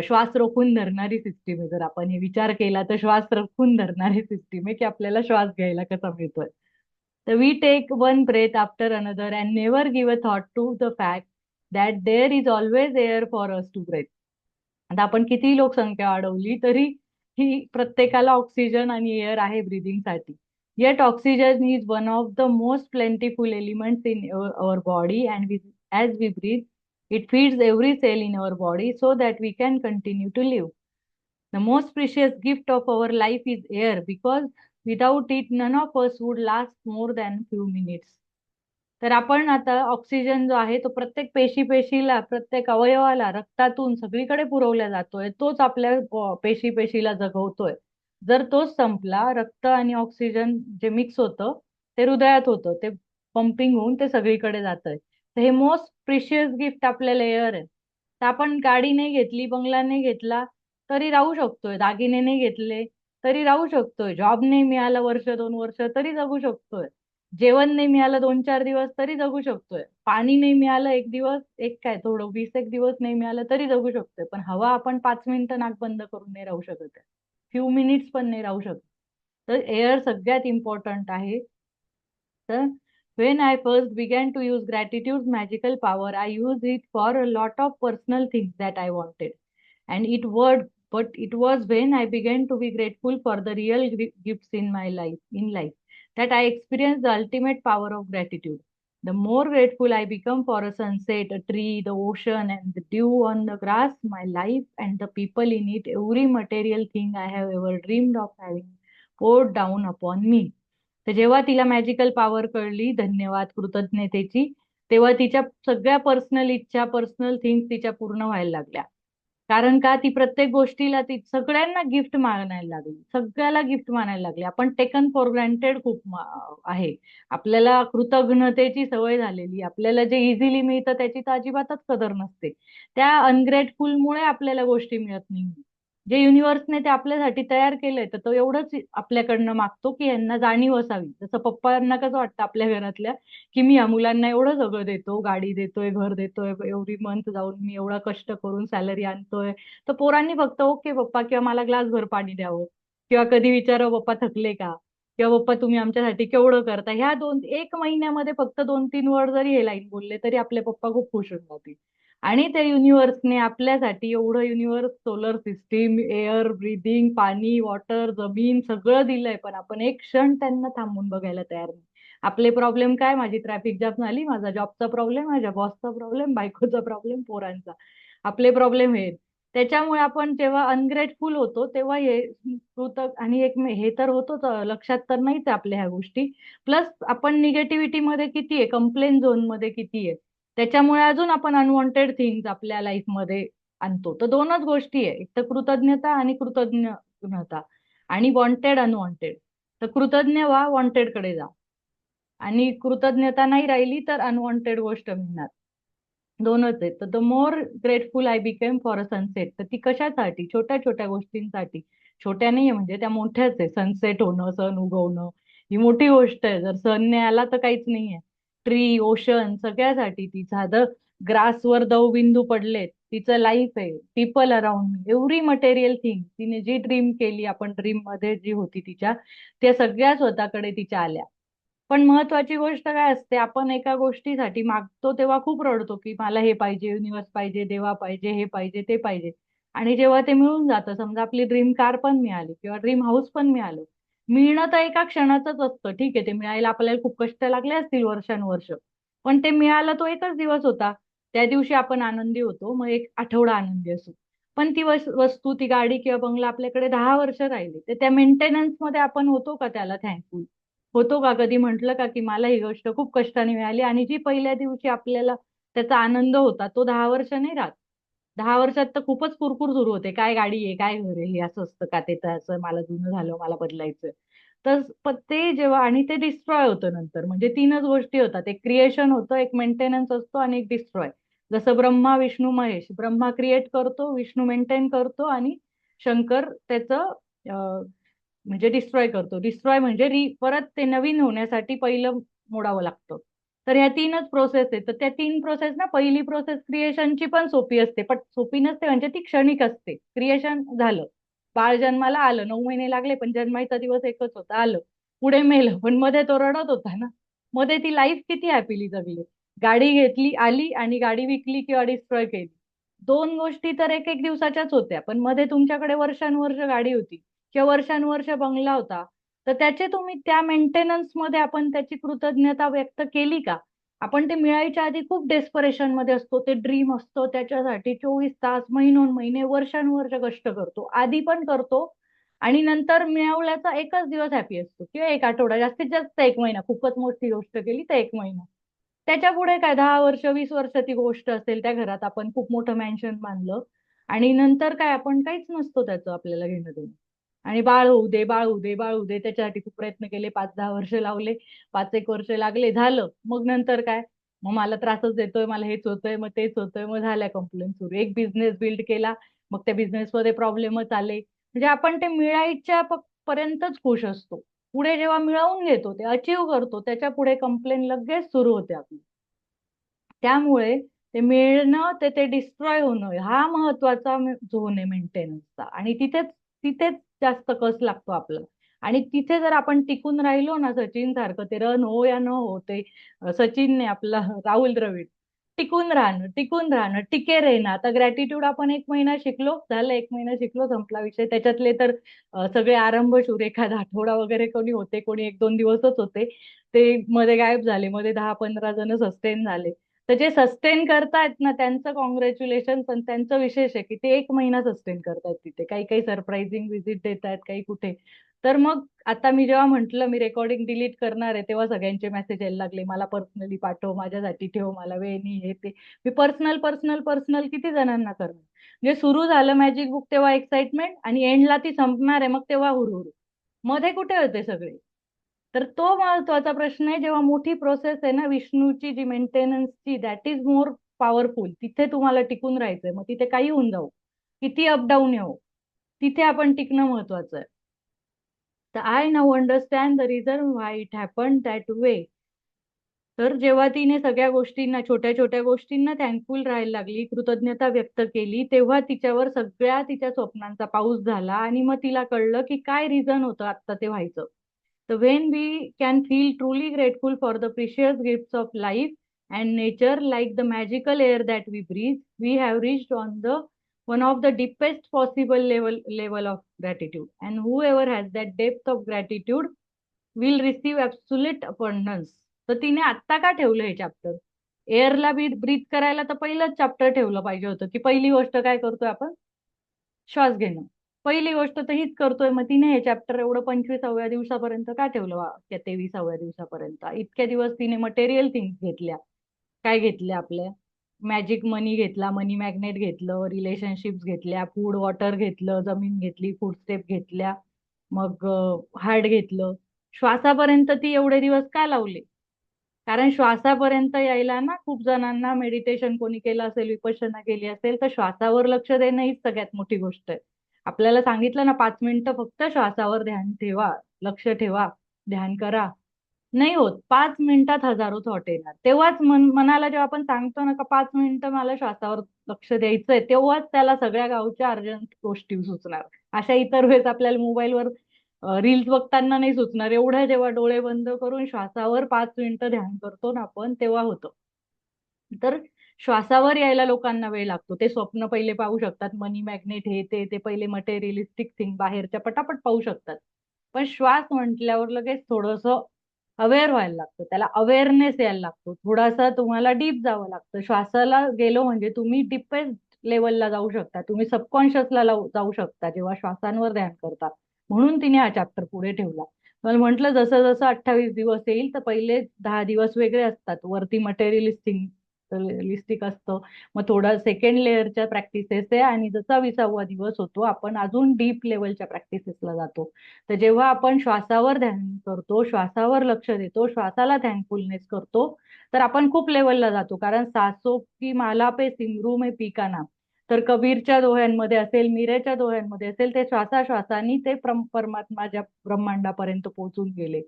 श्वास रोखून धरणारी सिस्टीम आहे. जर आपण हे विचार केला तर श्वास रोखून धरणारी सिस्टीम आहे, की आपल्याला श्वास घ्यायला कसा मिळतोय. तर we take one breath after another and never give a thought to the fact that there is always air for us to breathe. आता आपण किती लोकसंख्या वाढवली तरी ही प्रत्येकाला ऑक्सिजन आणि एअर आहे ब्रिदिंगसाठी. Yet oxygen is one of the most plentiful elements in our body and as we breathe, it feeds every cell in our body so that we can continue to live. The most precious gift of our life is air because without it, none of us would last more than few minutes. तर आपण आता oxygen जो आहे तो प्रत्येक पेशीला, प्रत्येक अवयवाला रक्तातून सगळीकडे पुरवला जातोय. तोच आपल्या पेशीला जगवतोय. जर तोच संपला, रक्त आणि ऑक्सिजन जे मिक्स होतं ते हृदयात होतं, ते पंपिंग होऊन ते सगळीकडे जातंय. तर हे मोस्ट प्रिशियस गिफ्ट आपल्याला एअर आहे. तर आपण गाडी नाही घेतली, बंगला नाही घेतला तरी राहू शकतोय, दागिने नाही घेतले तरी राहू शकतोय, जॉब नाही मिळाला वर्ष 2 वर्ष तरी जगू शकतोय, जेवण नाही मिळालं 2-4 दिवस तरी जगू शकतोय, पाणी नाही मिळालं एक दिवस, एक काय थोडं 20 एक दिवस नाही मिळालं तरी जगू शकतोय. पण हवा आपण 5 मिनिटं नाक बंद करून नाही राहू शकत आहे, फ्यू मिनिट्स पण नाही राहू शकत. तर एअर सगळ्यात इम्पॉर्टंट आहे. तर when I first began to use gratitude's magical power, I used it for a lot of personal things that I wanted. And but it was when I began to be grateful for the real gifts in my life, that I experienced the ultimate power of gratitude. The more grateful I become for a sunset, a tree, the ocean, and the dew on the grass, my life and the people in it, every material thing I have ever dreamed of having poured down upon me. तर जेव्हा तिला magical power कळली, धन्यवाद कृतज्ञतेची, तेव्हा तिच्या सगळ्या personal इच्छा, personal things तिच्या पूर्ण व्हायला लागल्या. कारण का, ती प्रत्येक गोष्टीला ती सगळ्यांना गिफ्ट मानायला लागली, सगळ्याला गिफ्ट मानायला लागली. आपण टेकन फॉर ग्रँटेड खूप आहे. आपल्याला कृतज्ञतेची सवय झालेली, आपल्याला जे इझिली मिळतं त्याची तर अजिबातच कदर नसते. त्या अनग्रेटफुलमुळे आपल्याला गोष्टी मिळत नाही. जे युनिव्हर्सने ते आपल्यासाठी तयार केलंय तर तो एवढंच आपल्याकडनं मागतो की यांना जाणीव असावी. जसं पप्पांना कसं वाटतं आपल्या घरातल्या, की मी या मुलांना एवढं सगळं देतो, गाडी देतोय, घर देतोय, एव्हरी मंथ जाऊन मी एवढा कष्ट करून सॅलरी आणतोय, तर पोरांनी फक्त ओके पप्पा किंवा मला ग्लासभर पाणी द्यावं, किंवा कधी विचारावं पप्पा थकले का, किंवा पप्पा तुम्ही आमच्यासाठी केवढं करता. ह्या 1 महिन्यामध्ये फक्त 2-3 वर्ड जरी हे लाईन बोलले तरी आपले पप्पा खूप खुश होऊन जातील. आणि त्या युनिव्हर्सने आपल्यासाठी एवढं universe, solar system, air, breathing, पाणी, वॉटर, जमीन सगळं दिलंय, पण आपण एक क्षण त्यांना थांबून बघायला तयार नाही. आपले प्रॉब्लेम काय, माझी ट्रॅफिक जाम झाली, माझा जॉबचा प्रॉब्लेम, माझ्या बॉसचा प्रॉब्लेम, बायकोचा प्रॉब्लेम, पोरांचा, आपले प्रॉब्लेम हे. त्याच्यामुळे आपण जेव्हा अनग्रेटफुल होतो तेव्हा हे कृतक आणि हे तर होतोच, लक्षात तर नाहीच आहे आपल्या ह्या गोष्टी. प्लस आपण निगेटिव्हिटी मध्ये किती आहे, कंप्लेन झोन मध्ये किती आहे, त्याच्यामुळे अजून आपण अनवॉन्टेड थिंग्स आपल्या लाईफमध्ये आणतो. तर दोनच गोष्टी आहे, एक तर कृतज्ञता आणि कृतज्ञता, आणि वॉन्टेड अनवॉन्टेड. तर कृतज्ञ व्हा, वॉन्टेड कडे जा, आणि कृतज्ञता नाही राहिली तर अनवॉन्टेड गोष्ट मिळणार. दोनच आहेत. तर the more grateful I became for a sunset, तर ती कशासाठी, छोट्या छोट्या गोष्टींसाठी. छोट्या नाहीये म्हणजे त्या मोठ्याच आहे. सनसेट होणं, सन उगवणं ही मोठी गोष्ट आहे. जर सन नाही आला तर काहीच नाहीये. ट्री, ओशन सगळ्यासाठी ती, साधं ग्रासवर दवबिंदू पडलेत, तिचं लाईफ आहे. People around, every material thing, तिने जी ड्रीम केली, आपण ड्रीम मध्ये जी होती तिच्या, त्या सगळ्या स्वतःकडे तिच्या आल्या. पण महत्वाची गोष्ट काय असते, आपण एका गोष्टीसाठी मागतो तेव्हा खूप रडतो की मला हे पाहिजे, युनिव्हर्स पाहिजे, देवा पाहिजे, हे पाहिजे, ते पाहिजे. आणि जेव्हा ते मिळून जातं, समजा आपली ड्रीम कार पण मिळाली किंवा ड्रीम हाऊस पण मिळालं, मिळणं तर एका क्षणाचंच असतं. ठीक आहे, ते मिळायला आपल्याला खूप कष्ट लागले असतील वर्षानुवर्ष, पण ते मिळालं तो एकच दिवस होता. त्या दिवशी आपण आनंदी होतो, मग एक आठवडा आनंदी असू. पण ती वस्तू, ती गाडी किंवा बंगला आपल्याकडे 10 वर्ष राहिली, तर त्या मेंटेनन्स मध्ये आपण होतो का त्याला थँकफुल? होतो का? कधी म्हटलं का की मला ही गोष्ट खूप कष्टाने मिळाली, आणि जी पहिल्या दिवशी आपल्याला त्याचा आनंद होता तो 10 वर्ष नाही राहत. 10 वर्षात तर खूपच कुरकुर सुरू होते, काय गाडी आहे, काय घर आहे, हे असं असतं का, ते तर असं, मला जुनं झालं, मला बदलायचं. तर ते जेव्हा, आणि ते डिस्ट्रॉय होतं नंतर. म्हणजे तीनच गोष्टी होतात, एक क्रिएशन होतं, एक मेंटेनन्स असतो, आणि एक डिस्ट्रॉय. जसं ब्रह्मा, विष्णू, महेश. ब्रह्मा क्रिएट करतो, विष्णू मेंटेन करतो, आणि शंकर त्याचं म्हणजे डिस्ट्रॉय करतो. डिस्ट्रॉय म्हणजे परत ते नवीन होण्यासाठी पहिलं मोडावं लागतं. तर ह्या तीनच प्रोसेस आहेत. तर त्या 3 प्रोसेस ना, पहिली प्रोसेस क्रिएशनची पण सोपी असते, पण सोपी नसते, म्हणजे ती क्षणिक असते. क्रिएशन झालं, बाळ जन्माला आलं, 9 महिने लागले, पण जन्माचा दिवस एकच होता, आलं, पुढे मेलं, पण मध्ये तो रडत होता ना. मध्ये ती लाईफ किती हॅपीली जगली. गाडी घेतली, आली, आणि गाडी विकली किंवा डिस्ट्रॉय केली. दोन गोष्टी तर एक एक दिवसाच्याच होत्या, पण मध्ये तुमच्याकडे वर्षानुवर्ष गाडी होती किंवा वर्षानुवर्ष बंगला होता, तर त्याचे तुम्ही त्या मेंटेनन्स मध्ये आपण त्याची कृतज्ञता व्यक्त केली का? आपण ते मिळायच्या आधी खूप डेस्परेशन मध्ये असतो, ते ड्रीम असतो त्याच्यासाठी 24 तास महिनोन महिने वर्षानुवर्ष कष्ट करतो, आधी पण करतो आणि नंतर मिळवल्याचा एकच दिवस हॅपी असतो किंवा एक आठवडा, जास्तीत जास्त एक महिना, खूपच मोठी गोष्ट केली तर एक महिना. त्याच्या पुढे काय 10 वर्ष 20 वर्ष ती गोष्ट असेल, त्या घरात आपण खूप मोठं मॅन्शन बांधलं आणि नंतर काय आपण काहीच नसतो त्याचं आपल्याला घेणं देणं. आणि बाळ होऊ दे, बाळ होऊ दे, बाळ होऊ दे, त्याच्यासाठी खूप प्रयत्न केले, 5-10 वर्ष लावले, 5-1 वर्ष लागले, झालं. मग नंतर काय? मग मला त्रासच देतोय, मला हेच होतंय, मग तेच होतंय, मग झाल्या कंप्लेंट सुरू. एक बिझनेस बिल्ड केला, मग त्या बिझनेसमध्ये प्रॉब्लेमच आले. म्हणजे आपण ते मिळायच्या पर्यंतच खुश असतो. पुढे जेव्हा मिळवून घेतो, ते अचीव्ह करतो, त्याच्या पुढे कंप्लेन लगेच सुरू होते आपली. त्यामुळे ते मिळणं ते ते डिस्ट्रॉय होणं हा महत्वाचा झोन आहे मेंटेनन्सचा, आणि तिथेच तिथेच जास्त कस लागतो आपला. आणि तिथे जर आपण टिकून राहिलो ना, सचिन सारखं, ते रन हो या न हो, ते सचिनने आपला राहुल द्रविड, टिकून राहणं, टिके राहणं. आता ग्रॅटिट्यूड आपण एक महिना शिकलो, झालं, एक महिना शिकलो, संपला विषय. त्याच्यातले तर सगळे आरंभ शूर, एखादा आठवडा वगैरे कोणी होते, कोणी 1-2 दिवसच होते, ते मध्ये गायब झाले, मध्ये 10-15 जण सस्टेन झाले. तर जे सस्टेन करतायत ना, त्यांचं कॉंग्रॅच्युलेशन, पण त्यांचं विशेष आहे की ते एक महिना सस्टेन करतायत तिथे. काही काही सरप्राइझिंग व्हिजिट देत आहेत, काही कुठे. तर मग आता मी जेव्हा म्हंटल मी रेकॉर्डिंग डिलीट करणार आहे, तेव्हा सगळ्यांचे मेसेज यायला लागले, मला पर्सनली पाठव, माझ्यासाठी ठेव, मला वेळ नाही, हे ते. मी पर्सनल पर्सनल पर्सनल किती जणांना करणार? म्हणजे सुरू झालं मॅजिक बुक तेव्हा एक्साइटमेंट, आणि एंडला ती संपणार आहे मग तेव्हा हुरहुर. मध्ये कुठे होते सगळे? तर तो महत्वाचा प्रश्न आहे. जेव्हा मोठी प्रोसेस आहे ना विष्णूची, जी मेंटेनन्सची, दॅट इज मोर पॉवरफुल. तिथे तुम्हाला टिकून राहायचंय, मग तिथे काही होऊन जाऊ, किती अपडाऊन येऊ, तिथे आपण टिकणं महत्वाचं आहे. तर I now understand the reason why it happen that way. तर जेव्हा तिने सगळ्या गोष्टींना, छोट्या छोट्या गोष्टींना थँकफुल राहायला लागली, कृतज्ञता व्यक्त केली, तेव्हा तिच्यावर सगळ्या तिच्या स्वप्नांचा पाऊस झाला, आणि मग तिला कळलं की काय रिझन होतं आता ते व्हायचं. तर when we can feel truly grateful for the precious gifts of life and nature, like the magical air that we breathe, we have reached on the one of the deepest possible level of gratitude, and whoever has that depth of gratitude will receive absolute abundance. तर तिने आत्ता का ठेवलं हे chapter? एअरला breath करायला तर पहिलंच chapter ठेवलं पाहिजे होतं, की पहिली गोष्ट काय करतोय आपण? श्वास घेणं. पहिली गोष्ट तर हीच करतोय, मग तिने हे चॅप्टर एवढं 25व्या दिवसापर्यंत का ठेवलं, त्या 23व्या दिवसापर्यंत? इतक्या दिवस तिने मटेरियल थिंग्स घेतल्या. काय घेतल्या आपल्या? मॅजिक मनी घेतला, मनी मॅग्नेट घेतलं, रिलेशनशिप्स घेतल्या, फूड वॉटर घेतलं, जमीन घेतली, फूड स्टेप घेतल्या, मग हार्ट घेतलं. श्वासापर्यंत ती एवढे दिवस का लावले? कारण श्वासापर्यंत यायला ना, खूप जणांना मेडिटेशन कोणी केलं असेल, विपश्यना केली असेल, तर श्वासावर लक्ष देणं हीच सगळ्यात मोठी गोष्ट आहे. आपल्याला सांगितलं ना, 5 मिनिटं फक्त श्वासावर ध्यान ठेवा, लक्ष ठेवा, ध्यान करा. नाही होत, 5 मिनिटात हजारो थॉट येणार. तेव्हाच मनाला जेव्हा आपण सांगतो ना का 5 मिनिटं मला श्वासावर लक्ष द्यायचंय, तेव्हाच त्याला सगळ्या गावच्या अर्जंट गोष्टी सुचणार. अशा इतर वेळेस आपल्याला मोबाईलवर रील्स बघताना नाही सुचणार. एवढ्या जेव्हा डोळे बंद करून श्वासावर 5 मिनिटं ध्यान करतो ना आपण, तेव्हा होतं. तर श्वासावर यायला लोकांना वेळ लागतो. ते स्वप्न पहिले पाहू शकतात, मनी मॅग्नेट हे ते पहिले मटेरियलिस्टिक थिंग बाहेरच्या पटापट पाहू शकतात. पण श्वास म्हटल्यावर लगेच थोडस अवेअर व्हायला लागतं, त्याला अवेअरनेस यायला लागतो, थोडासा तुम्हाला डीप जावं लागतं. श्वासाला गेलो म्हणजे तुम्ही डीपेस्ट लेवलला जाऊ शकता, तुम्ही सबकॉन्शियसला जाऊ शकता जेव्हा श्वासांवर ध्यान करता. म्हणून तिने हा चॅप्टर पुढे ठेवला. मला म्हटलं जसं जसं 28 दिवस येईल, तर पहिले 10 दिवस वेगळे असतात, वरती मटेरियलिस्टिक असतं, मग थोडा सेकंड लेअरच्या प्रॅक्टिसेस आहे, आणि जसा 20वा दिवस होतो आपण अजून डीप लेवलच्या प्रॅक्टिसेसला जातो. तर जेव्हा आपण श्वासावर ध्यान करतो, श्वासावर लक्ष देतो, श्वासाला थँकफुलनेस करतो, तर आपण खूप लेवलला जातो. कारण सासो की माला पे सिमरू में पी का नाम, तर कबीरच्या दोह्यांमध्ये असेल, मीरेच्या दोह्यांमध्ये असेल, ते श्वासाश्वासानी ते परमात्माच्या ब्रह्मांडापर्यंत पोहोचून गेले.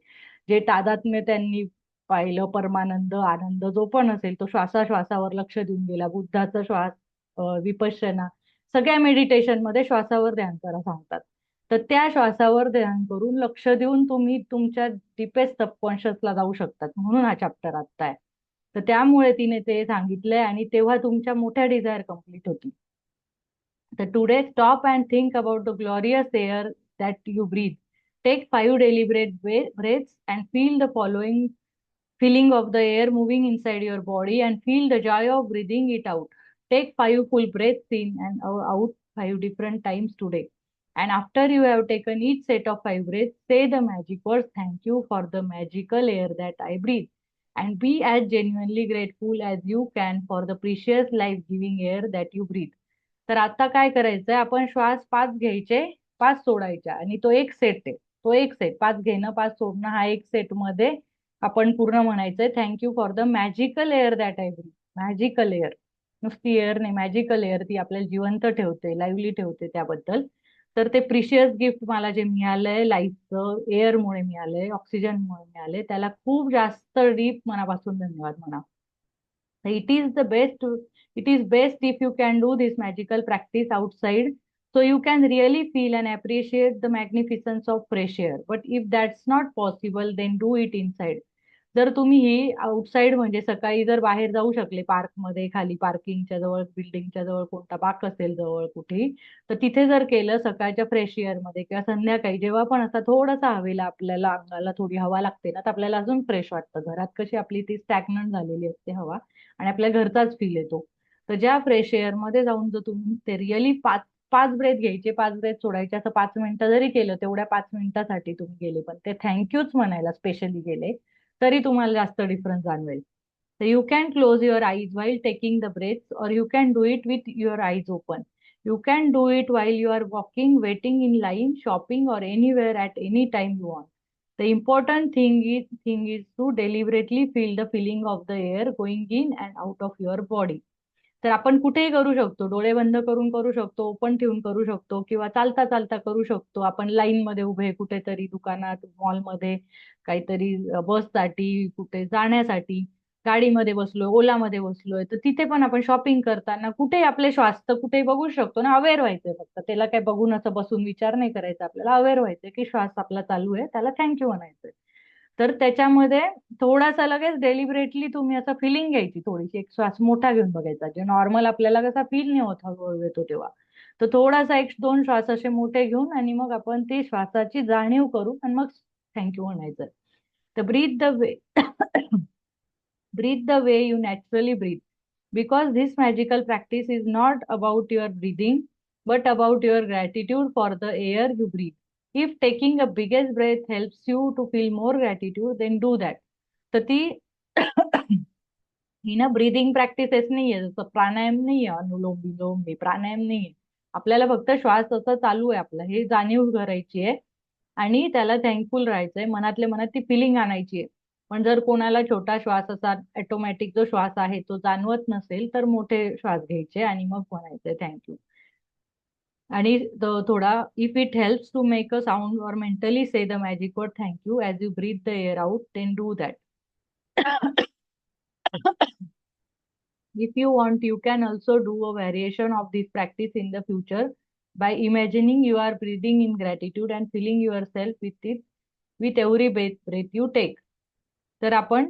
जे तादात्म्य त्यांनी पाहिलं, परमानंद, आनंद जो पण असेल, तो श्वासाश्वासावर लक्ष देऊन गेला. बुद्धाचा श्वास, विपश्यना, सगळ्या मेडिटेशन मध्ये श्वासावर ध्यान करा सांगतात. तर त्या श्वासावर ध्यान करून लक्ष देऊन तुम्ही तुमच्या डीपेस्ट सबकॉन्शियसला जाऊ शकतात. म्हणून हा चॅप्टर आत्ता आहे. तर त्यामुळे तिने ते सांगितलंय आणि तेव्हा तुमच्या मोठ्या डिझायर कम्प्लीट होतील. तर today stop and think about the glorious air that you breathe. Take 5 deliberate breaths and feel the following feeling of the air moving inside your body and feel the joy of breathing it out. Take 5 full breaths in and out 5 different times today. And after you have taken each set of 5 breaths, say the magic words, thank you for the magical air that I breathe. And be as genuinely grateful as you can for the precious life-giving air that you breathe. तर आता काय करायचंय, आपण श्वास 5 घ्यायचे, 5 सोडायच्या आणि तो एक सेट आहे. तो एक सेट 5 घेणं 5 सोडणं हा एक सेट मध्ये आपण पूर्ण म्हणायचंय thank you for the magical air that I breathe. Magical air, नुसती एअर नाही, मॅजिकल एअर, ती आपल्याला जिवंत ठेवते, लाईव्हली ठेवते त्याबद्दल. तर ते प्रिशियस गिफ्ट मला जे मिळालंय लाईफचं, एअरमुळे मिळालंय, ऑक्सिजनमुळे मिळालंय, त्याला खूप जास्त डीप मनापासून धन्यवाद म्हणा. It is the best. It is best if you can do this magical practice outside, so you can really feel and appreciate the magnificence of fresh air. But if that's not possible, then do it inside. जर तुम्ही ही outside म्हणजे सकाळी जर बाहेर जाऊ शकले पार्कमध्ये, खाली पार्किंगच्या जवळ, बिल्डिंगच्या जवळ कोणता पार्क असेल जवळ कुठेही, तर तिथे जर केलं सकाळच्या फ्रेश एअर मध्ये किंवा संध्याकाळी जेव्हा पण असा थोडासा हवेला आपल्याला अंगाला थोडी हवा लागते ना, तर आपल्याला अजून फ्रेश वाटतं. घरात कशी आपली ती स्टॅग्नंट झालेली असते हवा आणि आपल्या घरचाच फील येतो. तर ज्या फ्रेश एअर मध्ये जाऊन जर तुम्ही ते रिअली पाच पाच ब्रेथ घ्यायचे, 5 ब्रेथ सोडायचे, असं 5 मिनिटं जरी केलं, तेवढ्या 5 मिनिटासाठी तुम्ही गेले पण ते थँक्यूच म्हणायला स्पेशली गेले, तरी तुम्हाला जास्त डिफरन्स जाणवेल. तर you can close your eyes while taking the breath or you can do it with your eyes open. You can do it while you are walking, waiting in line, shopping, or anywhere at any time you want. The important thing is to deliberately feel the feeling of the air going in and out of your body. तर आपण कुठेही करू शकतो, डोळे बंद करून करू शकतो, ओपन ठेवून करू शकतो, किंवा चालता चालता करू शकतो. आपण लाईन मध्ये उभे कुठेतरी दुकानात, मॉलमध्ये, काहीतरी बससाठी, कुठे जाण्यासाठी गाडीमध्ये बसलोय, ओलामध्ये बसलोय, तर तिथे पण आपण शॉपिंग करताना कुठे आपले श्वास तर कुठेही बघू शकतो ना. अवेअर व्हायचंय फक्त, त्याला काय बघून असं बसून विचार नाही करायचा आपल्याला. अवेअर व्हायचंय की श्वास आपला चालू आहे, त्याला थँक्यू म्हणायचंय. तर त्याच्यामध्ये थोडासा लगेच डेलिबरेटली तुम्ही असं फिलिंग घ्यायची, थोडीशी एक श्वास मोठा घेऊन बघायचा, जे नॉर्मल आपल्याला कसा फील नाही होत हळूहळू येतो तेव्हा. तर थोडासा 1-2 श्वास असे मोठे घेऊन आणि मग आपण ती श्वासाची जाणीव करू आणि मग थँक्यू म्हणायचं. तर breathe the way breathe the way you naturally breathe, because this magical practice is not about your breathing but about your gratitude for the air you breathe. If taking a biggest breath helps you to feel more gratitude, then do that. तर ती ही ना breathing practices नाहीये, जसं प्राणायाम नाहीये, अनुलोम विलोम हे प्राणायाम नाहीये. आपल्याला फक्त श्वास असा चालू आहे आपला, हे जाणीव करायची आहे आणि त्याला थँकफुल राहायचंय, मनातल्या मनात ती फिलिंग आणायची आहे. पण जर कोणाला छोटा श्वास असा ऑटोमॅटिक जो श्वास आहे तो जाणवत नसेल, तर मोठे श्वास घ्यायचे आणि मग म्हणायचे थँक्यू. आणि थोडा, if it helps to make a sound or mentally say the magic word thank you as you breathe the air out, then do that. If you want, you can also do a variation of this practice in the future by imagining you are breathing in gratitude and filling yourself with it with every breath you take. तर आपण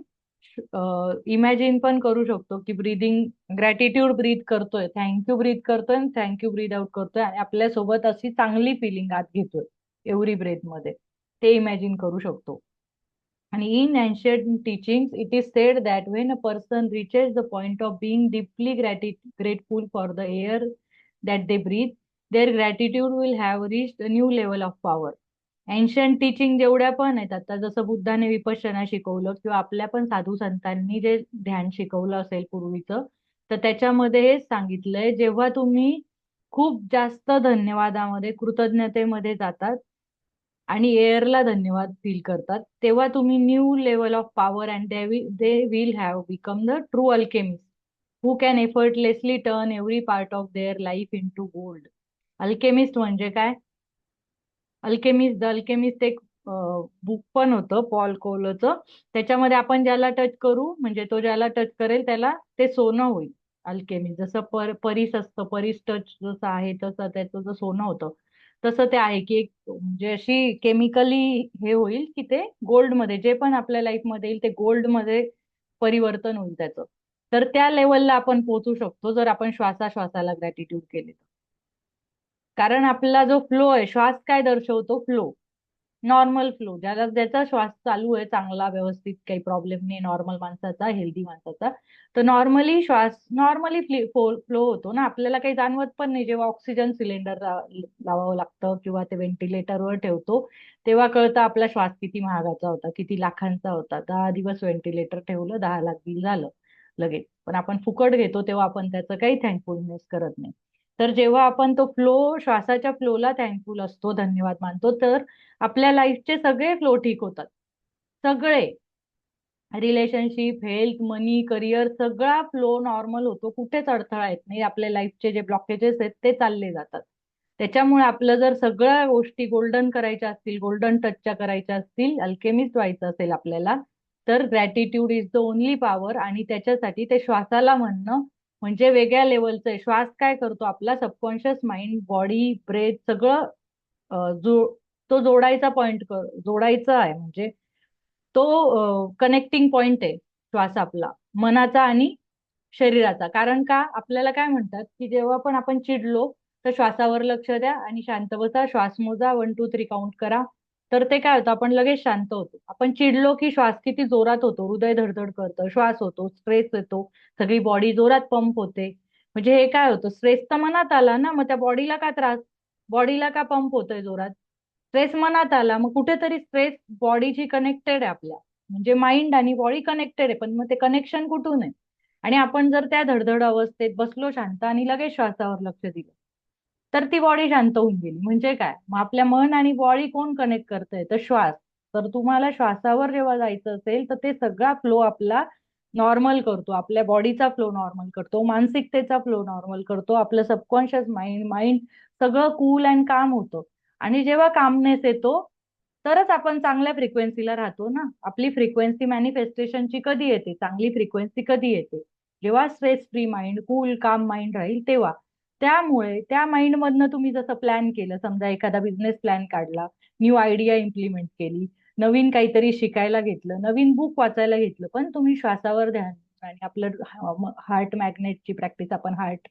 imagine पण करू शकतो की breathing gratitude breath करतोय, thank you breath करतोय आणि thank you breath out करतोय आणि आपल्यासोबत अशी चांगली फिलिंग आत घेतोय एव्हरी ब्रेथ मध्ये, ते इमॅजिन करू शकतो. And in ancient teachings, it is said that when a person reaches the point of being deeply grateful for the air that they breathe, their gratitude will have reached a new level of power. Ancient teaching जेवढ्या पण आहेत, आता जसं बुद्धाने विपश्यना शिकवलं किंवा आपल्या पण साधू संतांनी जे ध्यान शिकवलं असेल पूर्वीचं, तर त्याच्यामध्ये हेच सांगितलंय, जेव्हा तुम्ही खूप जास्त धन्यवादामध्ये, कृतज्ञतेमध्ये जातात आणि एअरला धन्यवाद फील करतात, तेव्हा तुम्ही new level of power and they will have become the true alchemist who can effortlessly turn every part of their life into gold. Alchemist म्हणजे काय? अल्केमिस्ट द अल्केमिस्ट एक बुक पण होतं पॉल कोलोचं. त्याच्यामध्ये आपण ज्याला टच करू, म्हणजे तो ज्याला टच करेल त्याला ते सोनं होईल. अल्केमिस्ट जसं परीस असतं, परीस टच जसं आहे तसं त्याचं जर सोनं होतं, तसं ते आहे की एक म्हणजे अशी केमिकली हे होईल की ते गोल्ड मध्ये, जे पण आपल्या लाईफ मध्ये येईल ते गोल्ड मध्ये परिवर्तन होईल त्याचं. तर त्या लेवलला आपण पोहोचू शकतो जर आपण श्वासाश्वासाला ग्रॅटिट्यूड केले. कारण आपला जो फ्लो आहे, श्वास काय दर्शवतो? Flow, normal flow. ज्याचा श्वास चालू आहे चांगला, व्यवस्थित, काही प्रॉब्लेम नाही नॉर्मल माणसाचा, हेल्दी माणसाचा, तर नॉर्मली श्वास नॉर्मली फ्लो होतो ना. आपल्याला काही जाणवत पण नाही. जेव्हा ऑक्सिजन सिलेंडर लावावं लागतं किंवा ते व्हेंटिलेटरवर ठेवतो, तेव्हा कळतं आपला श्वास किती महागाचा होता, किती लाखांचा होता. 10 दिवस व्हेंटिलेटर ठेवलं, 10 लाख बिल झालं लगेच. पण आपण फुकट घेतो तेव्हा आपण त्याचं काही थँकफुलनेस करत नाही. तर जेव्हा आपण तो फ्लो, श्वासाच्या फ्लोला थँकफुल असतो, धन्यवाद मानतो, तर आपल्या लाईफचे सगळे फ्लो ठीक होतात. सगळे, रिलेशनशिप, हेल्थ, मनी, करिअर, सगळा फ्लो नॉर्मल होतो. कुठेच अडथळा येत नाही. आपल्या लाईफचे जे ब्लॉकेजेस आहेत ते चालले जातात. त्याच्यामुळे आपलं जर सगळ्या गोष्टी गोल्डन करायच्या असतील, गोल्डन टचच्या करायच्या असतील, अल्केमिस्ट व्हायचं असेल आपल्याला, तर gratitude is the only power. आणि त्याच्यासाठी ते श्वासाला म्हणणं म्हणजे वेगळ्या लेवलचं आहे. श्वास काय करतो? आपला सबकॉन्शियस माइंड, बॉडी, ब्रेथ सगळं तो जोडायचा पॉइंट, जोडायचा आहे. म्हणजे तो कनेक्टिंग पॉइंट आहे श्वास आपला, मनाचा आणि शरीराचा. कारण का? आपल्याला काय म्हणतात की जेव्हा पण आपण चिडलो तर श्वासावर लक्ष द्या आणि शांत बसा, श्वास मोजा, 1 2 3 काउंट करा. तर ते काय होतं? आपण लगेच शांत होतो. आपण चिडलो की श्वास किती जोरात होतो, हृदय धडधड करतं, श्वास होतो, स्ट्रेस येतो, सगळी बॉडी जोरात पंप होते. म्हणजे हे काय होतं? स्ट्रेस तर मनात आला ना, मग त्या बॉडीला का त्रास? बॉडीला का पंप होतोय जोरात? स्ट्रेस मनात आला, मग कुठेतरी स्ट्रेस बॉडीची कनेक्टेड आहे आपल्या. म्हणजे माइंड आणि बॉडी कनेक्टेड आहे, पण मग ते कनेक्शन कुठून आहे? आणि आपण जर त्या धडधड अवस्थेत बसलो शांत आणि लगेच श्वासावर लक्ष दिलं, तर ती बॉडी शांत होऊन गेली. म्हणजे काय? मग आपल्या मन आणि बॉडी कोण कनेक्ट करतंय? तर श्वास. तर तुम्हाला श्वासावर जेव्हा जायचं असेल तर ते सगळा फ्लो आपला नॉर्मल करतो, आपल्या बॉडीचा फ्लो नॉर्मल करतो, मानसिकतेचा फ्लो नॉर्मल करतो, आपलं सबकॉन्शियस माइंड माइंड सगळं कूल अँड काम होतं. आणि जेव्हा कामनेस येतो तरच आपण चांगल्या फ्रिक्वेन्सीला राहतो ना. आपली फ्रिक्वेन्सी मॅनिफेस्टेशनची कधी येते? चांगली फ्रिक्वेन्सी कधी येते? जेव्हा स्ट्रेस फ्री माइंड, कूल काम माइंड राहील तेव्हा. त्यामुळे त्या माइंड मधनं तुम्ही जसं प्लॅन केलं, समजा एखादा बिझनेस प्लॅन काढला, न्यू आयडिया इम्प्लिमेंट केली, नवीन काहीतरी शिकायला घेतलं, नवीन बुक वाचायला घेतलं, पण तुम्ही श्वासावर ध्यान आणि आपलं हार्ट मॅग्नेटची प्रॅक्टिस, आपण हार्ट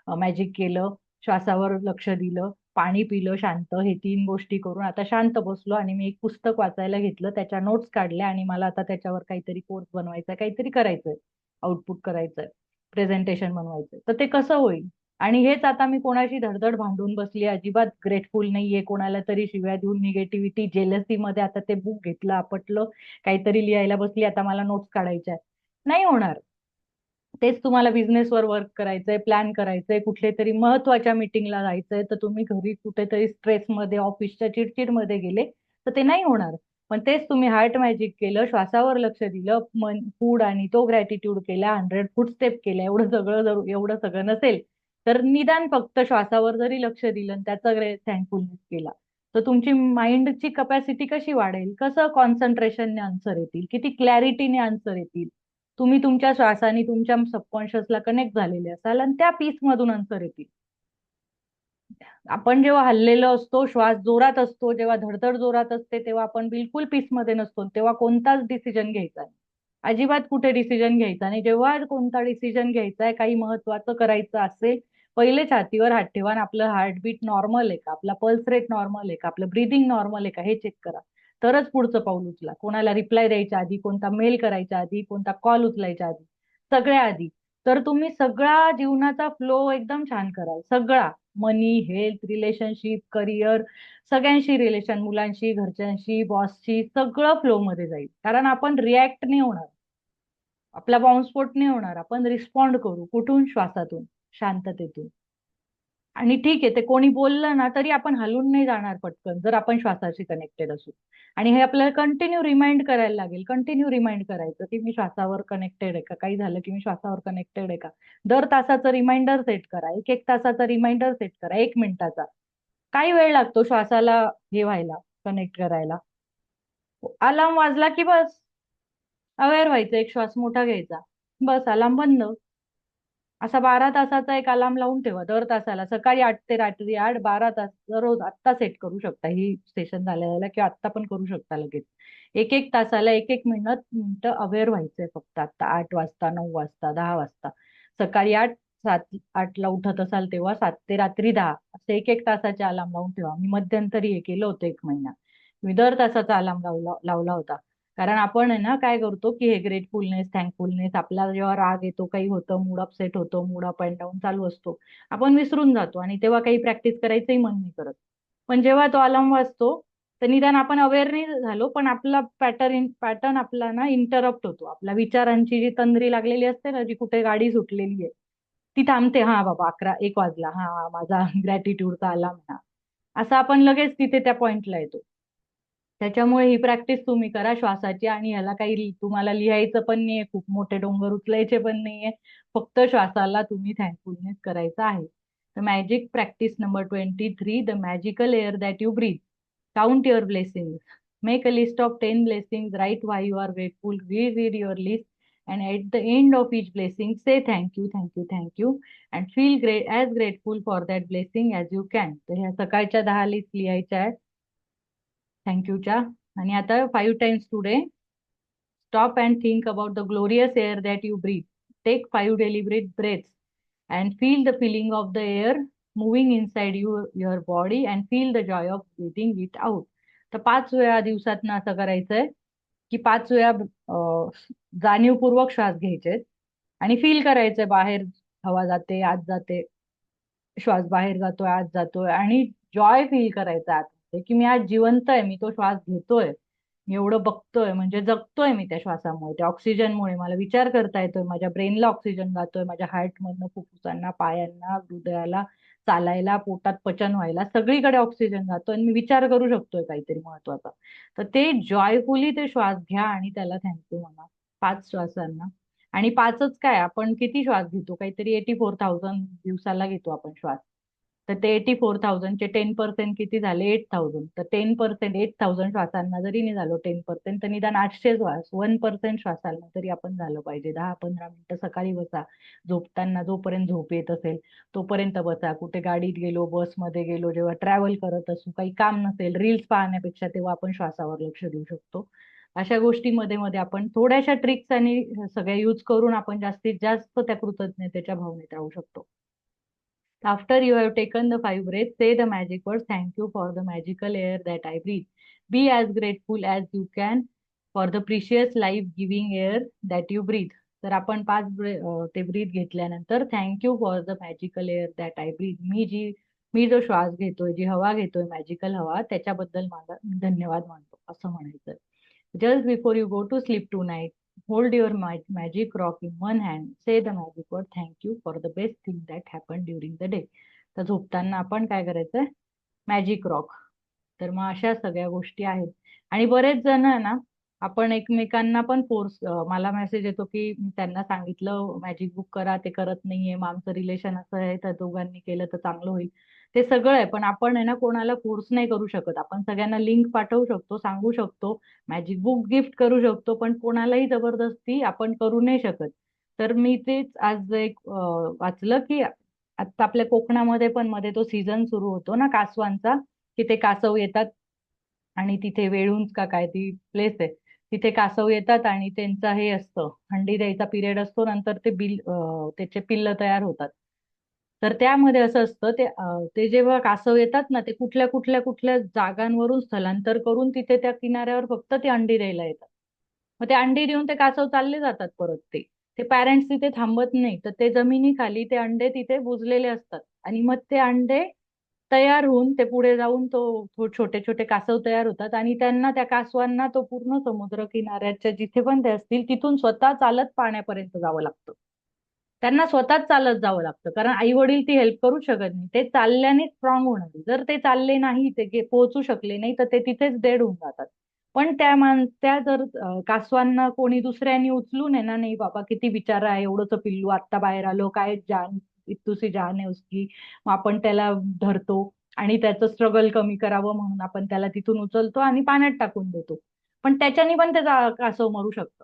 मॅजिक केलं, श्वासावर लक्ष दिलं, पाणी पिलं शांत, हे 3 गोष्टी करून आता शांत बसलो आणि मी एक पुस्तक वाचायला घेतलं, त्याच्या नोट्स काढल्या आणि मला आता त्याच्यावर काहीतरी कोर्स बनवायचा, काहीतरी करायचंय, आउटपुट करायचंय, प्रेझेंटेशन बनवायचंय. तर ते कसं होईल? आणि हेच आता मी कोणाशी धडधड भांडून बसली, अजिबात ग्रेटफुल नाहीये, कोणाला तरी शिव्या देऊन, निगेटिव्हिटी, जेलसी मध्ये आता ते बुक घेतलं, आपटलं, काहीतरी लिहायला बसली, आता मला नोट्स काढायच्या आहेत. नाही होणार. तेच तुम्हाला बिझनेसवर वर्क करायचंय, प्लॅन करायचंय, कुठल्या तरी महत्वाच्या मीटिंगला जायचंय, तर तुम्ही घरी कुठेतरी स्ट्रेसमध्ये, ऑफिसच्या चिडचिडमध्ये गेले तर ते नाही होणार. पण तेच तुम्ही हार्ट मॅजिक केलं, श्वासावर लक्ष दिलं, मन फूड आणि तो ग्रॅटिट्यूड केला, 100 फूट स्टेप केल्या, एवढं सगळं नसेल तर निदान फक्त श्वासावर जरी लक्ष दिलं आणि त्याचा थँकफुलनेस केला, तर तुमची माइंडची कपॅसिटी कशी वाढेल? कसं कॉन्सन्ट्रेशनने आन्सर येतील, किती क्लॅरिटीने आन्सर येतील? तुम्ही तुमच्या श्वासाने तुमच्या सबकॉन्शियसला कनेक्ट झालेले असाल आणि त्या पीस मधून आन्सर येतील. आपण जेव्हा हल्लेलो असतो, श्वास जोरात असतो, जेव्हा धडधड जोरात असते, तेव्हा आपण बिलकुल पीसमध्ये नसतो, तेव्हा कोणताच डिसिजन घ्यायचा नाही. अजिबात कुठे डिसिजन घ्यायचा नाही. जेव्हा कोणता डिसिजन घ्यायचा आहे, काही महत्वाचं करायचं असेल, पहिले छातीवर हात ठेवा आणि आपलं हार्टबीट नॉर्मल आहे का, आपला पल्स रेट नॉर्मल आहे का, आपलं ब्रीदिंग नॉर्मल आहे का, हे चेक करा. तरच पुढचं पाऊल उचला. कोणाला रिप्लाय द्यायच्या आधी, कोणता मेल करायच्या आधी, कोणता कॉल उचलायच्या आधी, सगळ्या आधी. तर तुम्ही सगळा जीवनाचा फ्लो एकदम छान कराल. सगळा, मनी, हेल्थ, रिलेशनशिप, करिअर, सगळ्यांशी रिलेशन, मुलांशी, घरच्यांशी, बॉसशी, सगळं फ्लो मध्ये जाईल. कारण आपण रिॲक्ट नाही होणार, आपला बॉम्बस्फोट नाही होणार, आपण रिस्पॉन्ड करू. कुठून? श्वासातून, शांततेतून. आणि ठीक आहे, ते कोणी बोललं ना तरी आपण हलून नाही जाणार पटकन, जर आपण श्वासाशी कनेक्टेड असू. आणि हे आपल्याला कंटिन्यू रिमाइंड करायला लागेल, कंटिन्यू रिमाइंड करायचं की मी श्वासावर कनेक्टेड आहे का, काही झालं की मी श्वासावर कनेक्टेड आहे का. दर तासाचं रिमाइंडर सेट करा, 1 1 तासाचा रिमाइंडर सेट करा, 1 मिनिटाचा. काही वेळ लागतो श्वासाला हे व्हायला, कनेक्ट करायला. अलार्म वाजला की बस अवेअर व्हायचं, एक श्वास मोठा घ्यायचा, बस अलार्म बंद. असा 12 तासाचा एक अलार्म लावून ठेवा दर तासाला. सकाळी 8 ते रात्री 8, 12 तास दररोज आत्ता सेट करू शकता. ही सेशन झाल्या किंवा आत्ता पण करू शकता लगेच. एक एक तासाला एक एक मिनिटं अवेअर व्हायचंय फक्त. आता 8 वाजता, 9 वाजता, 10 वाजता, सकाळी 8, 8ला उठत असाल तेव्हा 7 ते रात्री 10, असे एक एक तासाचे अलार्म लावून ठेवा. मी मध्यंतरी हे केलं होतं 1 महिना. मी दर तासाचा अलार्म लावला होता. कारण आपण आहे ना काय करतो की हे ग्रेटफुलनेस, थँकफुलनेस, आपल्याला जेव्हा राग येतो, काही होतं, मूड अपसेट होतो, मूड अप अँड डाऊन चालू असतो, आपण विसरून जातो आणि तेव्हा काही प्रॅक्टिस करायचंही मन नाही करत. पण जेव्हा तो अलार्म वाजतो तर निदान आपण अवेअर नाही झालो, पण आपला पॅटर्न आपला ना इंटरप्ट होतो. आपल्या विचारांची जी तंद्री लागलेली असते ना, जी कुठे गाडी सुटलेली आहे ती थांबते. हा बाबा 11, 1 वाजला, हा माझा ग्रॅटिट्यूडचा अलार्म, हा. असं आपण लगेच तिथे त्या पॉइंटला येतो. त्याच्यामुळे ही प्रॅक्टिस तुम्ही करा श्वासाची. आणि ह्याला काही तुम्हाला लिहायचं पण नाहीये, खूप मोठे डोंगर उचलायचे पण नाहीये. फक्त श्वासाला तुम्ही थँकफुलनेस करायचा आहे. The magic practice number 23, the magical air that you breathe. Count your blessings. Make a list of 10 blessings. Write why you are grateful. Reread your list. And at the end of each blessing, say thank you, thank you, thank you. And feel great, as grateful for that blessing as you can. तर ह्या सकाळच्या 10 list लिहायच्या आहेत थँक्यूच्या. आणि आता 5 times today. Stop and think about the glorious air that you breathe. Take 5 deliberate breaths and feel the feeling of the air moving inside your body, and feel the joy of breathing it out. तर 5 वेळा दिवसातनं असं करायचंय की 5 वेळा जाणीवपूर्वक श्वास घ्यायचे आणि फील करायचंय बाहेर हवा जाते, आत जाते, श्वास बाहेर जातोय, आत जातोय, आणि जॉय फील करायचा आतमध्ये की मी आज जिवंत आहे, मी तो श्वास घेतोय, मी एवढं बघतोय, म्हणजे जगतोय मी त्या श्वासामुळे, त्या ऑक्सिजनमुळे. मला विचार करता येतोय, माझ्या ब्रेनला ऑक्सिजन जातोय, माझ्या हार्टमधनं फुफ्फुसांना, पायांना, हृदयाला, चालायला, पोटात पचन व्हायला, सगळीकडे ऑक्सिजन जातोय आणि मी विचार करू शकतोय काहीतरी महत्वाचा. तर ते जॉयफुली ते श्वास घ्या आणि त्याला थँक्यू म्हणा 5 श्वासांना. आणि पाचच काय, आपण किती श्वास घेतो, काहीतरी 84,000 दिवसाला घेतो आपण श्वास. तर ते 84,000चे 10% किती झाले, 8,000. तर 10%, 8,000 श्वासांना जरी नाही झालो 10%, तर निदान 800 श्वास, 1% श्वासांना तरी आपण झालं पाहिजे. 10-15 मिनिटं सकाळी बसा, झोपताना जोपर्यंत झोप येत असेल तोपर्यंत बसा, कुठे गाडीत गेलो, बसमध्ये गेलो, जेव्हा ट्रॅव्हल करत असू, काही काम नसेल, रील्स पाहण्यापेक्षा, तेव्हा आपण श्वासावर लक्ष देऊ शकतो. अशा गोष्टी मध्ये मध्ये आपण थोड्याशा ट्रिक्स आणि सगळ्या यूज करून आपण जास्तीत जास्त त्या कृतज्ञतेच्या भावनेत राहू शकतो. After you have taken the 5 breaths, say the magic words, thank you for the magical air that I breathe. Be as grateful as you can for the precious life-giving air that you breathe. तर आपण ते breathe घेतल्यानंतर thank you for the magical air that I breathe. मी जो श्वास घेतोय, जी हवा घेतोय, मॅजिकल हवा, त्याच्याबद्दल माझा धन्यवाद मानतो, असं म्हणायचं. Just before you go to sleep tonight, hold your magic rock in one hand. Say the magic word, thank you for the best thing that happened during the day. तर झोपताना आपण काय करायचंय, मॅजिक रॉक. तर मग अशा सगळ्या गोष्टी आहेत. आणि बरेच जण आहे ना, आपण एकमेकांना पण फोर्स, मला मेसेज येतो की मी त्यांना सांगितलं मॅजिक बुक करा, ते करत नाहीये, मग आमचं रिलेशन असं आहे, तर दोघांनी केलं तर चांगलं होईल. ते सगळं आहे, पण आपण आहे ना कोणाला फोर्स नाही करू शकत. आपण सगळ्यांना लिंक पाठवू शकतो, सांगू शकतो, मॅजिक बुक गिफ्ट करू शकतो, पण कोणालाही जबरदस्ती आपण करू नाही शकत. तर मी तेच आज एक वाचलं की आता आपल्या कोकणामध्ये पण मध्ये तो सीझन सुरू होतो ना कासवांचा, की ते कासव येतात आणि तिथे वेळूंज का काय ती प्लेस आहे, तिथे कासव येतात आणि त्यांचा हे असतं, अंडी द्यायचा पिरियड असतो, नंतर त्याचे पिल्ल तयार होतात. तर त्यामध्ये असं असतं, ते जेव्हा कासव येतात ना, ते कुठल्या कुठल्या कुठल्या जागांवरून स्थलांतर करून तिथे त्या किनाऱ्यावर फक्त ती अंडी द्यायला येतात. मग ते अंडी देऊन ते कासव चालले जातात परत. ते पॅरेंट्स तिथे थांबत नाही, तर ते जमिनीखाली ते अंडे तिथे बुजलेले असतात. आणि मग ते अंडे तयार होऊन ते पुढे जाऊन छोटे छोटे कासव तयार होतात, आणि त्यांना, त्या कासवांना, तो पूर्ण समुद्र किनाऱ्याच्या जिथे पण ते असतील तिथून स्वतः चालत पाण्यापर्यंत जावं लागतं. त्यांना स्वतःच चालत जावं लागतं, कारण आई वडील ती हेल्प करू शकत नाही. ते चालल्याने स्ट्रॉंग होणार. जर ते चालले नाही, ते पोहोचू शकले नाही, तर ते तिथेच डेड होऊन जातात. पण त्या जर कासवांना कोणी दुसऱ्यांनी उचलून आहे ना, नाही बाबा किती बिचारा आहे, एवढंच पिल्लू आत्ता बाहेर आलो, काय जान, इतुसी जान आहे उसकी, मग आपण त्याला धरतो आणि त्याचं स्ट्रगल कमी करावं म्हणून आपण त्याला तिथून उचलतो आणि पाण्यात टाकून देतो. पण त्याच्यानी पण त्याचा कासव मरू शकतो.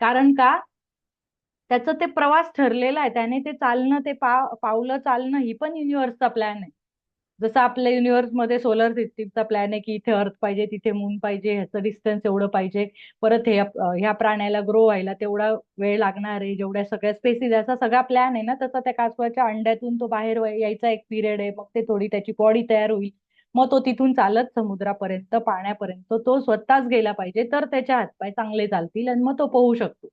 कारण का, त्याचं ते प्रवास ठरलेला आहे, त्याने ते चालणं, ते पावलं चालणं ही पण युनिव्हर्सचा प्लॅन आहे. जसं आपल्या युनिव्हर्समध्ये सोलर सिस्टीमचा प्लॅन आहे की इथे अर्थ पाहिजे, तिथे मून पाहिजे, ह्याचं डिस्टन्स एवढं पाहिजे, परत ह्या प्राण्याला ग्रो व्हायला तेवढा वेळ लागणार आहे, जेवढ्या सगळ्या स्पेसिस, असा सगळा प्लॅन आहे ना, तसा त्या कासवाच्या अंड्यातून तो बाहेर यायचा एक पिरियड आहे, मग ते थोडी त्याची बॉडी तयार होईल, मग तो तिथून चालत समुद्रापर्यंत, पाण्यापर्यंत तो स्वतःच गेला पाहिजे, तर त्याच्या हातपाय चांगले चालतील आणि मग तो पोहू शकतो.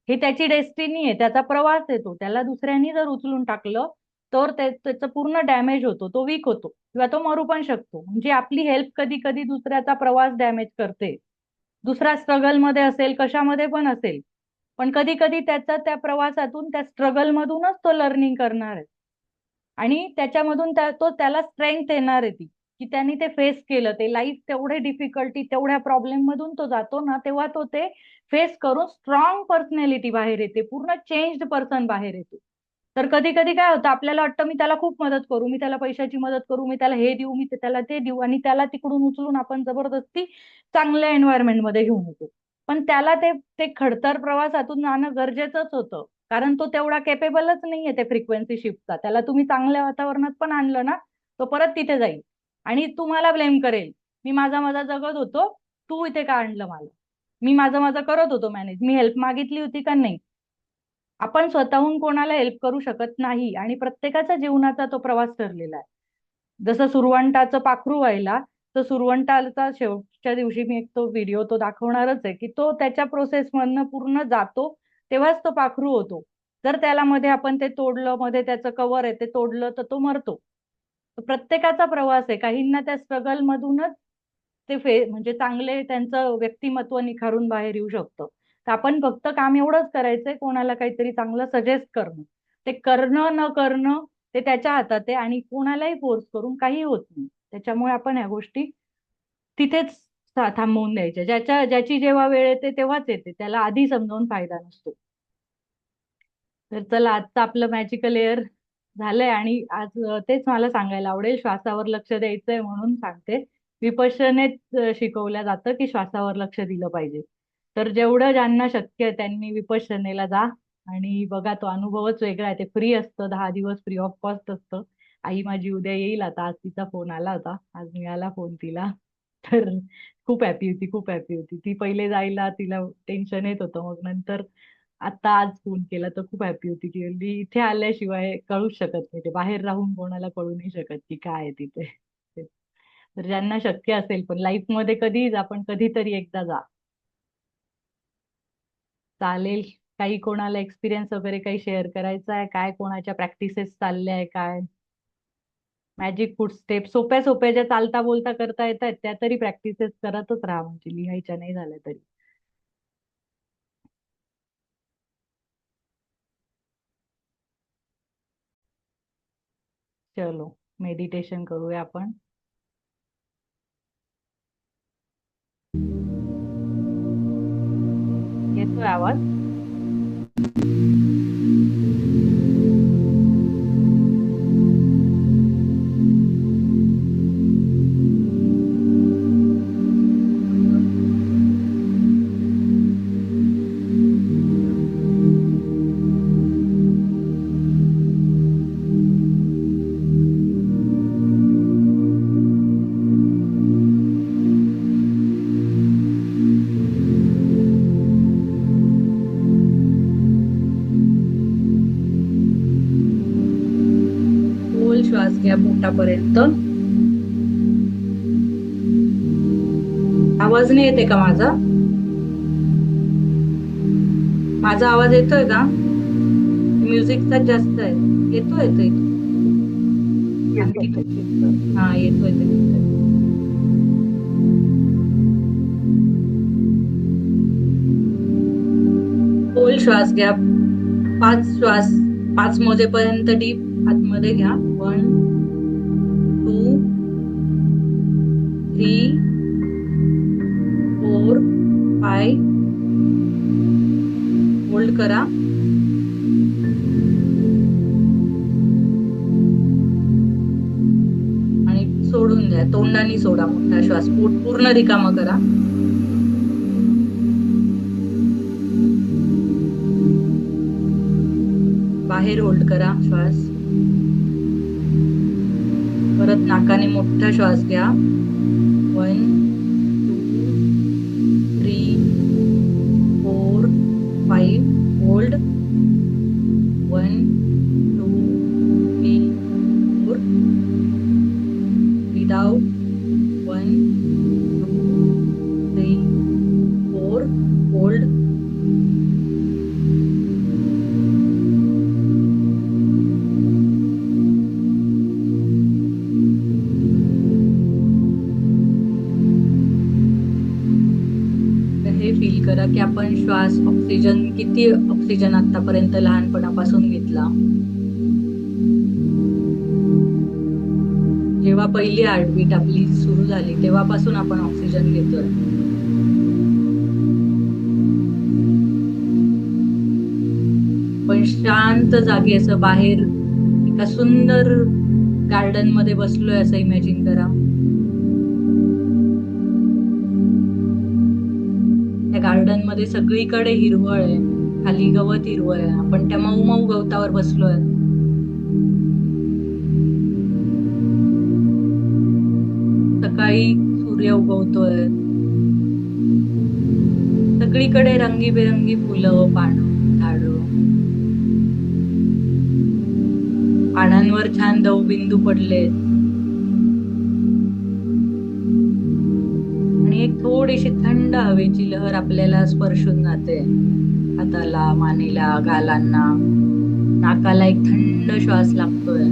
ही त्याची डेस्टिनी आहे, त्याचा प्रवास आहे तो. त्याला दुसऱ्यांनी जर उचलून टाकलं तर त्याचं पूर्ण डॅमेज होतो, तो वीक होतो किंवा तो मरू पण शकतो. म्हणजे आपली हेल्प कधी कधी दुसऱ्याचा प्रवास डॅमेज करते. दुसरा स्ट्रगल मध्ये असेल, कशामध्ये पण असेल, पण कधी कधी त्याचा त्या प्रवासातून, त्या स्ट्रगल मधूनच तो लर्निंग करणार आहे आणि त्याच्यामधून त्याला स्ट्रेंथ येणार आहे ती, की त्यांनी ते फेस केलं, ते लाईफ तेवढे डिफिकल्टी, तेवढ्या प्रॉब्लेम मधून तो जातो ना, तेव्हा तो ते फेस करून स्ट्रॉंग पर्सनॅलिटी बाहेर येते, पूर्ण चेंज्ड पर्सन बाहेर येतो. तर कधी कधी काय होतं, आपल्याला वाटतं मी त्याला खूप मदत करू, मी त्याला पैशाची मदत करू, मी त्याला हे देऊ, मी त्याला ते देऊ, आणि त्याला तिकडून उचलून आपण जबरदस्ती चांगल्या एन्व्हायरमेंट मध्ये घेऊन येतो. पण त्याला ते ते खडतर प्रवासातून जाणं गरजेचंच होतं, कारण तो तेवढा केपेबलच नाहीये ते फ्रिक्वेन्सी शिफ्टचा. त्याला तुम्ही चांगल्या वातावरणात पण आणलं ना, तो परत तिथे जाईल आणि तुम्हाला ब्लेम करेल, मी माझा माझा जगत होतो, तू इथे का आणलं मला, मी माझं माझं करत होतो मॅनेज, मी हेल्प मागितली होती का नाही. आपण स्वतःहून कोणाला हेल्प करू शकत नाही आणि प्रत्येकाच्या जीवनाचा तो प्रवास ठरलेला आहे. जसं सुरवंटाचं पाखरू व्हायला, तर सुरवंटाचा शेवटच्या दिवशी मी एक तो व्हिडिओ तो दाखवणारच आहे, की तो त्याच्या प्रोसेस मधनं पूर्ण जातो, तेव्हाच तो पाखरू होतो. जर त्याला मध्ये आपण ते तोडलं, मध्ये त्याचं कवर आहे ते तोडलं, तर तो मरतो. तर प्रत्येकाचा प्रवास आहे, काहींना त्या स्ट्रगल मधूनच ते म्हणजे चांगले त्यांचं व्यक्तिमत्व निखारून बाहेर येऊ शकतं. तर आपण फक्त काम एवढंच करायचंय, कोणाला काहीतरी चांगलं सजेस्ट करणं. ते करणं न करणं ते त्याच्या हातात आहे आणि कोणालाही फोर्स करून काही होत नाही. त्याच्यामुळे आपण ह्या गोष्टी तिथेच थांबवून द्यायच्या. ज्याची जेव्हा वेळ येते तेव्हाच येते, त्याला आधी समजावून फायदा नसतो. तर चला, आजचं आपलं मॅजिकल एअर झालंय आणि आज तेच मला सांगायला आवडेल, श्वासावर लक्ष द्यायचंय म्हणून सांगते. विपश्यनेच शिकवलं जातं की श्वासावर लक्ष दिलं पाहिजे. तर जेवढं ज्यांना शक्य आहे त्यांनी विपश्यनेला जा आणि बघा, तो अनुभवच वेगळा आहे. ते फ्री असतं, 10 दिवस फ्री ऑफ कॉस्ट असतं. आई माझी उद्या येईल आता, आज तिचा फोन आला होता, आज मिळाला फोन तिला. तर खूप हॅपी होती, खूप हॅपी होती ती. पहिले जायला तिला टेन्शन येत होतं, मग नंतर आता आज फोन केला तर खूप हॅपी होती, की म्हणजे इथे आल्याशिवाय कळूच शकत नाही, ते बाहेर राहून कोणाला कळू नाही शकत की काय आहे तिथे. तर ज्यांना शक्य असेल, पण लाईफ मध्ये कधीच आपण कधीतरी एकदा जा. चालेल. काही कोणाला एक्सपिरियन्स वगैरे काही शेअर करायचा आहे काय, कोणाच्या प्रॅक्टिसेस चालल्या आहे काय, मॅजिक फूड स्टेप सोप्या सोप्या ज्या चालता बोलता करता येतात त्या तरी प्रॅक्टिसेस करतच राहा, म्हणजे लिहायच्या नाही झाल्या तरी. चलो, मेडिटेशन करूया आपण. येतोय आवाज? खोल श्वास घ्या पोटापर्यंत. आवाज नाही येते का माझा? माझा आवाज येतोय का? म्युझिकचा जास्त आहे. येतोय येतोय. आणखी हा, येतोय ते. खोल श्वास घ्या. 5 श्वास, 5 मोजेपर्यंत डीप आतमध्ये घ्या. 1, 2, 3, 4, 5. होल्ड करा आणि सोडून द्या. तोंडाने सोडा मोठा श्वास, पोट पूर्ण रिकामा करा. बाहेर होल्ड करा श्वास. परत नाकाने मोठा श्वास घ्या. 1 2 3 4 5 होल्ड. 1 2 3 4. ब्रीद आउट. 1 2 3 4 होल्ड. फील करा की आपण श्वास किती ऑक्सिजन आतापर्यंत लहानपणापासून घेतला. जेव्हा पहिली हार्टबीट आपली सुरू झाली तेव्हापासून आपण ऑक्सिजन घेतोय. पण शांत जागी असं बाहेर एका सुंदर गार्डन मध्ये बसलोय असं इमॅजिन करा. त्या गार्डन मध्ये सगळीकडे हिरवळ आहे, खाली गवत हिरवळ आहे, आपण त्या मऊ मऊ गवतावर बसलोय. सकाळी सूर्य उगवतोय. सगळीकडे रंगीबेरंगी फुलं, पानं, झाडं. पानांवर छान दवबिंदू पडलेत आणि एक थोडीशी थंड हवेची लहर आपल्याला स्पर्शून जाते. हाताला, मानेला, गालांना, नाकाला एक थंड श्वास लागतोय.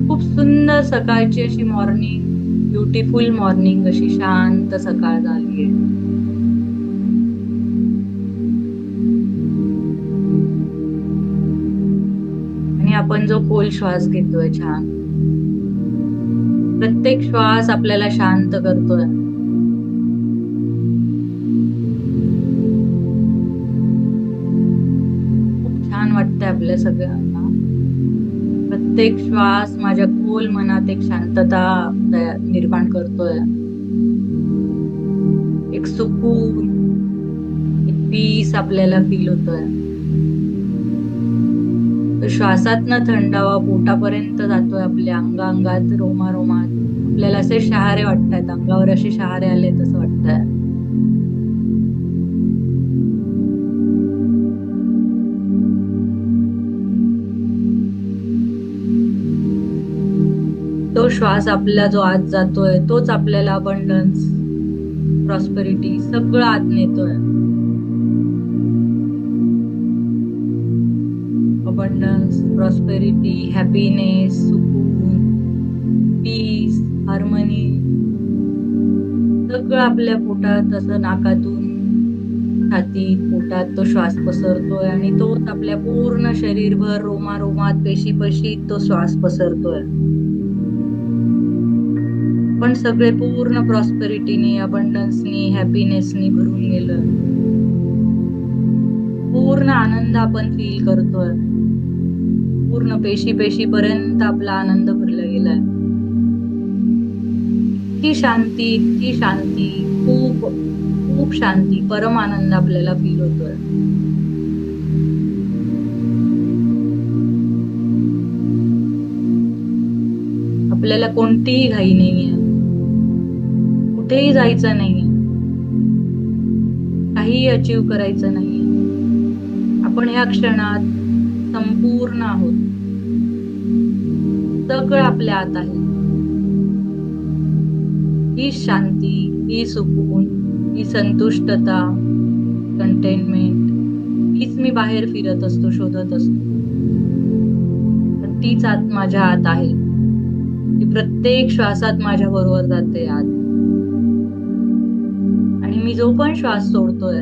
खूप सुंदर सकाळची अशी मॉर्निंग, ब्युटिफुल मॉर्निंग, अशी शांत सकाळ झालीये. आणि आपण जो खोल श्वास घेतोय छान, प्रत्येक श्वास आपल्याला शांत करतोय. खूप छान वाटतंय आपल्या सगळ्यांना. प्रत्येक श्वास माझ्या खोल मनात एक शांतता निर्माण करतोय. एक सुकून, एक पीस आपल्याला फील होतोय. श्वासातनं थंडावा पोटापर्यंत जातोय, आपल्या अंगात, रोमारोमात. आपल्याला असे शहारे वाटतायत, अंगावर असे शहारे आले तसं वाटतंय. तो श्वास आपला जो आत जातोय तोच आपल्याला अबंडन्स, प्रॉस्पेरिटी सगळं आत नेतोय. अबंडन्स, प्रॉस्पेरिटी, हॅपीनेस, सुकून, पीस, हार्मनी सगळं आपल्या पोटात असं नाकातून छातीत, पोटात तो श्वास पसरतोय आणि तोच आपल्या पूर्ण शरीरभर, रोमारोमात, पेशीत तो श्वास पसरतोय. पण सगळे पूर्ण प्रॉस्पेरिटीने, अबंडन्सनी, हॅपीनेसनी भरून गेलं. पूर्ण आनंद आपण फील करतोय. पूर्ण पेशीपर्यंत आपला आनंद भरला गेलाय. इतकी शांती, खूप खूप शांती, परम आनंद आपल्याला फील होतोय. आपल्याला कोणतीही घाई नाहीये, कुठेही जायचं नाहीये, काहीही अचीव करायचं नाहीये. आपण या क्षणात संपूर्ण आहोत. सगळं आपल्या आत आहे. ही शांती, ही सुकून, ही संतुष्टता, कंटेनमेंट, हीच मी बाहेर फिरत असतो, शोधत असतो. तीच आत माझ्या आत आहे. ती प्रत्येक श्वासात माझ्या बरोबर जाते आत. आणि मी जो पण श्वास सोडतोय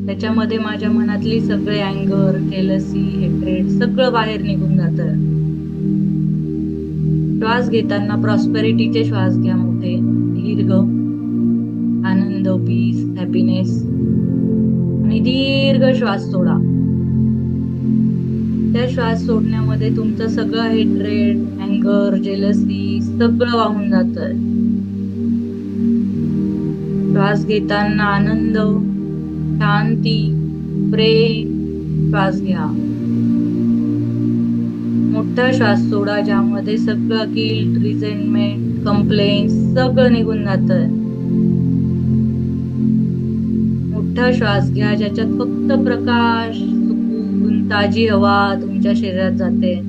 त्याच्यामध्ये माझ्या मनातली सगळे अँगर, जेलसी, हेट्रेड सगळं बाहेर निघून जातंय. श्वास घेताना प्रॉस्पेरिटीचे श्वास घ्या, मोठे, दीर्घ, आनंद, पीस, हॅपीनेस. आणि दीर्घ श्वास सोडा. त्या श्वास सोडण्यामध्ये तुमचं सगळं हेट्रेड, अँगर, जेलसी सगळं वाहून जातंय. श्वास घेताना आनंद, शांती, प्रेम. श्वास घ्या. मोठा श्वास सोडा, ज्यामध्ये सगळं गिल्ट, रिझेंटमेंट, कंप्लेंट सगळं निघून जातंय. मोठा श्वास घ्या, ज्याच्यात फक्त प्रकाश, सुकून, ताजी हवा तुमच्या शरीरात जाते.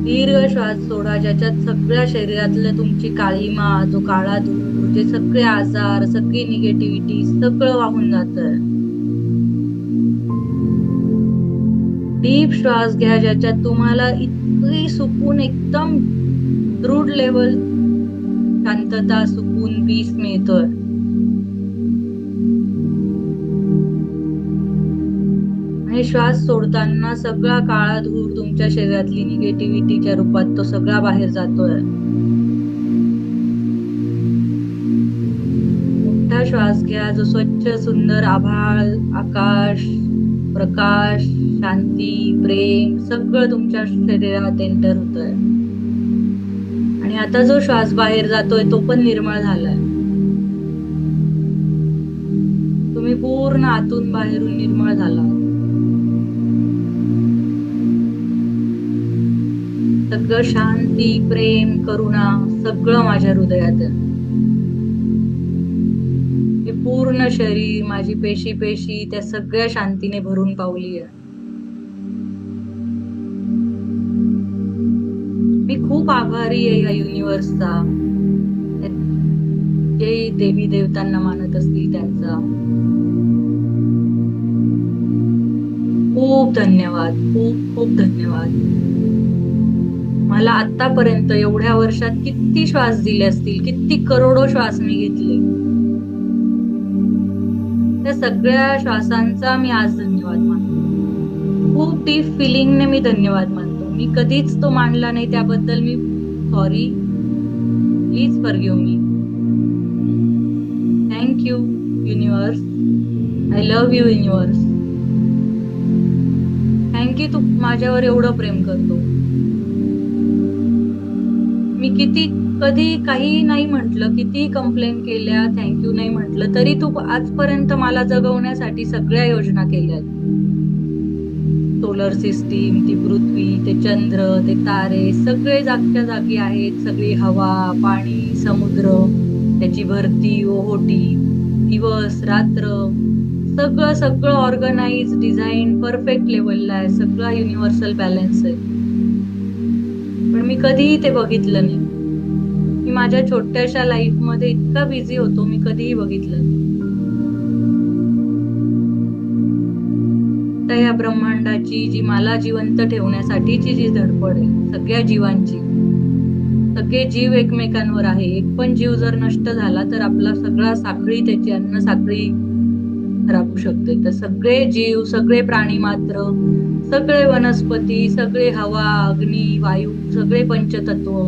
दीर्घ श्वास सोडा, ज्याच्यात सगळ्या शरीरातलं तुमची काळीमा, जो काळा धूर, जे सगळे आजार, सगळी निगेटिव्हिटी सगळं वाहून जातंय. डीप श्वास घ्या, ज्याच्यात तुम्हाला इतकी सुकून, एकदम दृढ लेवल शांतता, सुकून, पीस मिळतोय. आणि श्वास सोडताना सगळा काळा धूर, तुमच्या शरीरातली निगेटिव्हिटीच्या रूपात तो सगळा बाहेर जातोय. मोठा श्वास घ्या, जो स्वच्छ सुंदर आभाळ, आकाश, प्रकाश, शांती, प्रेम सगळं तुमच्या शरीरात एंटर होतंय. आणि आता जो श्वास बाहेर जातोय तो पण निर्मळ झालाय. तुम्ही पूर्ण आतून बाहेरून निर्मळ झाला. सगळं शांती, प्रेम, करुणा सगळं माझ्या हृदयात आहे. हे पूर्ण शरीर, माझी पेशी पेशी त्या सगळ्या शांतीने भरून पावली आहे. मी खूप आभारी आहे या युनिव्हर्सचा, जे देवी देवतांना मानत असतील त्यांचा. खूप धन्यवाद, खूप खूप धन्यवाद. मला आतापर्यंत एवढ्या वर्षात किती श्वास दिले असतील, किती करोडो श्वास मी घेतले. त्या सगळ्या श्वासांचा मी आज धन्यवाद मानतो. खूप डीप फिलिंगने मी धन्यवाद मानतो. मी कधीच तो मानला नाही, त्याबद्दल मी sorry. Please forgive me. Thank you universe. I love you universe. Thank you, तू माझ्यावर एवढं प्रेम करतो. मी कधी काही नाही म्हटलं, किती कंप्लेंट केल्या, थँक्यू नाही म्हटलं, तरी तू आजपर्यंत मला जगवण्यासाठी सगळ्या योजना केल्यात. सोलर सिस्टीम, ती पृथ्वी, ते चंद्र, ते तारे सगळे जागच्या जागी आहेत. सगळी हवा, पाणी, समुद्र, त्याची भरती, ओहोटी, दिवस, रात्र सगळं सगळं ऑर्गनाइज, डिझाईन परफेक्ट लेवलला आहे. सगळा युनिव्हर्सल बॅलन्स आहे. पण मी कधीही ते बघितलं नाही. मी माझ्या छोट्याशा लाईफ मध्ये इतका बिझी होतो, मी कधीही बघितलं नाही. तर या ब्रह्मांडाची, जी मला जिवंत ठेवण्यासाठीची जी धडपड आहे, सगळ्या जीवांची, सगळे जीव एकमेकांवर आहे. एक पण जीव जर नष्ट झाला तर आपला सगळा साखळी, त्याची अन्न साखळी राबू शकते. तर सगळे जीव, सगळे प्राणी मात्र, सगळे वनस्पती, सगळे हवा, अग्नी, वायू, सगळे पंचतत्व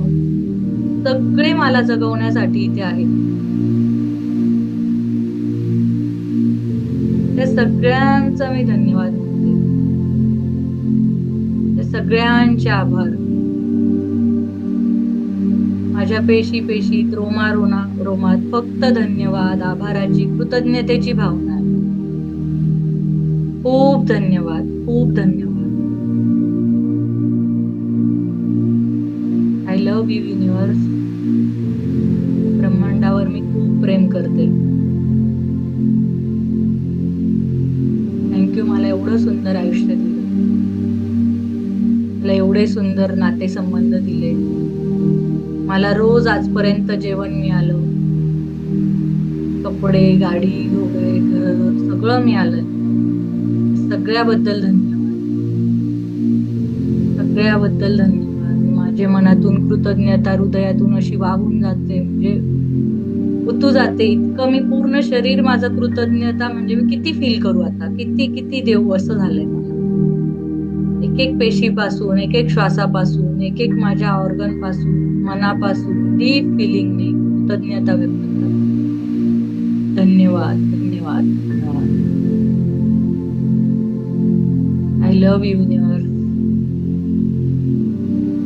सगळे मला जगवण्यासाठी इथे आहेत. त्या सगळ्यांचा मी धन्यवाद म्हणते. त्या सगळ्यांचे आभार. माझ्या पेशी पेशीत, रोमात फक्त धन्यवाद, आभाराची, कृतज्ञतेची भावना. खूप धन्यवाद, खूप धन्यवाद. I love you universe. ब्रह्मांडावर मी खूप प्रेम करते. थँक्यू, मला एवढं सुंदर आयुष्य दिलं, मला एवढे सुंदर नातेसंबंध दिले, मला रोज आजपर्यंत जेवण मिळालं, कपडे, गाडी, घोडे, घर सगळं मिळालं. सगळ्याबद्दल धन्यवाद, सगळ्याबद्दल धन्यवाद. माझ्या मनातून कृतज्ञता हृदयातून अशी वाहून जाते, म्हणजे उतू जाते. इतकं मी पूर्ण शरीर माझं कृतज्ञता, म्हणजे मी किती फील करू आता, किती किती देऊ असं झालंय मला. एक एक पेशीपासून, एक एक श्वासापासून, एक एक माझ्या ऑर्गन पासून, मनापासून डीप फिलिंगने कृतज्ञता व्यक्त करते. धन्यवाद, धन्यवाद, धन्यवाद. I love you, universe.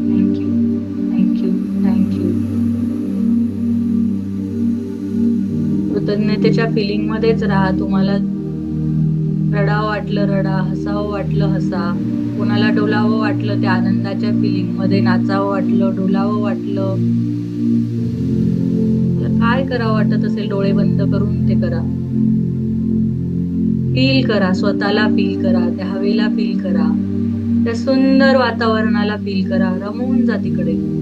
Thank you, thank you, thank you. कृतज्ञते शांततेच्या फिलिंग मध्येच राहा. तुम्हाला रडावं वाटलं रडा, हसावं वाटलं हसा, कोणाला डोलावं वाटलं त्या आनंदाच्या फिलिंग मध्ये, नाचावं वाटलं, डोलावं वाटलं, काय करावं वाटत असेल डोळे बंद करून ते करा. फील करा, स्वतःला फील करा, त्या हवेला फील करा, त्या सुंदर वातावरणाला फील करा, रमून जा तिकडे.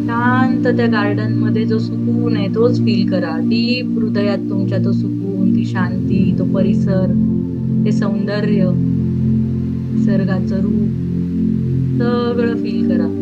शांत त्या गार्डन मध्ये जो सुकून आहे तोच फील करा. डीप हृदयात तुमच्या तो सुकून, ती शांती, तो परिसर, ते सौंदर्य, निसर्गाचं रूप सगळं फील करा.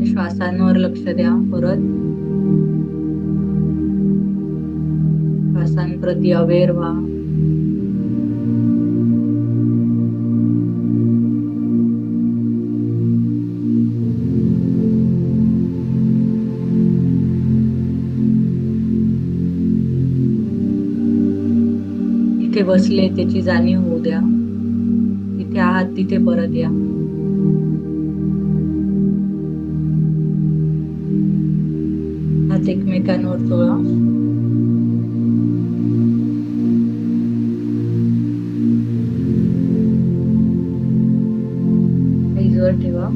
श्वासांवर लक्ष द्या. परत श्वासांप्रती अवेअर व्हा. तिथे बसले त्याची जाणीव होऊ द्या. तिथे आहात तिथे परत या. हात एकमेकांवर चोळा. आईजवर ठेवा.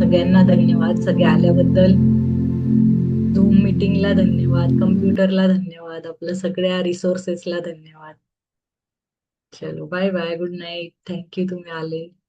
सगळ्यांना धन्यवाद, सगळे आल्याबद्दल. झूम मीटिंगला धन्यवाद, कम्प्युटरला धन्यवाद, आपल्या सगळ्या रिसोर्सेसला धन्यवाद. चलो bye bye, good night. Thank you तुम्ही आले.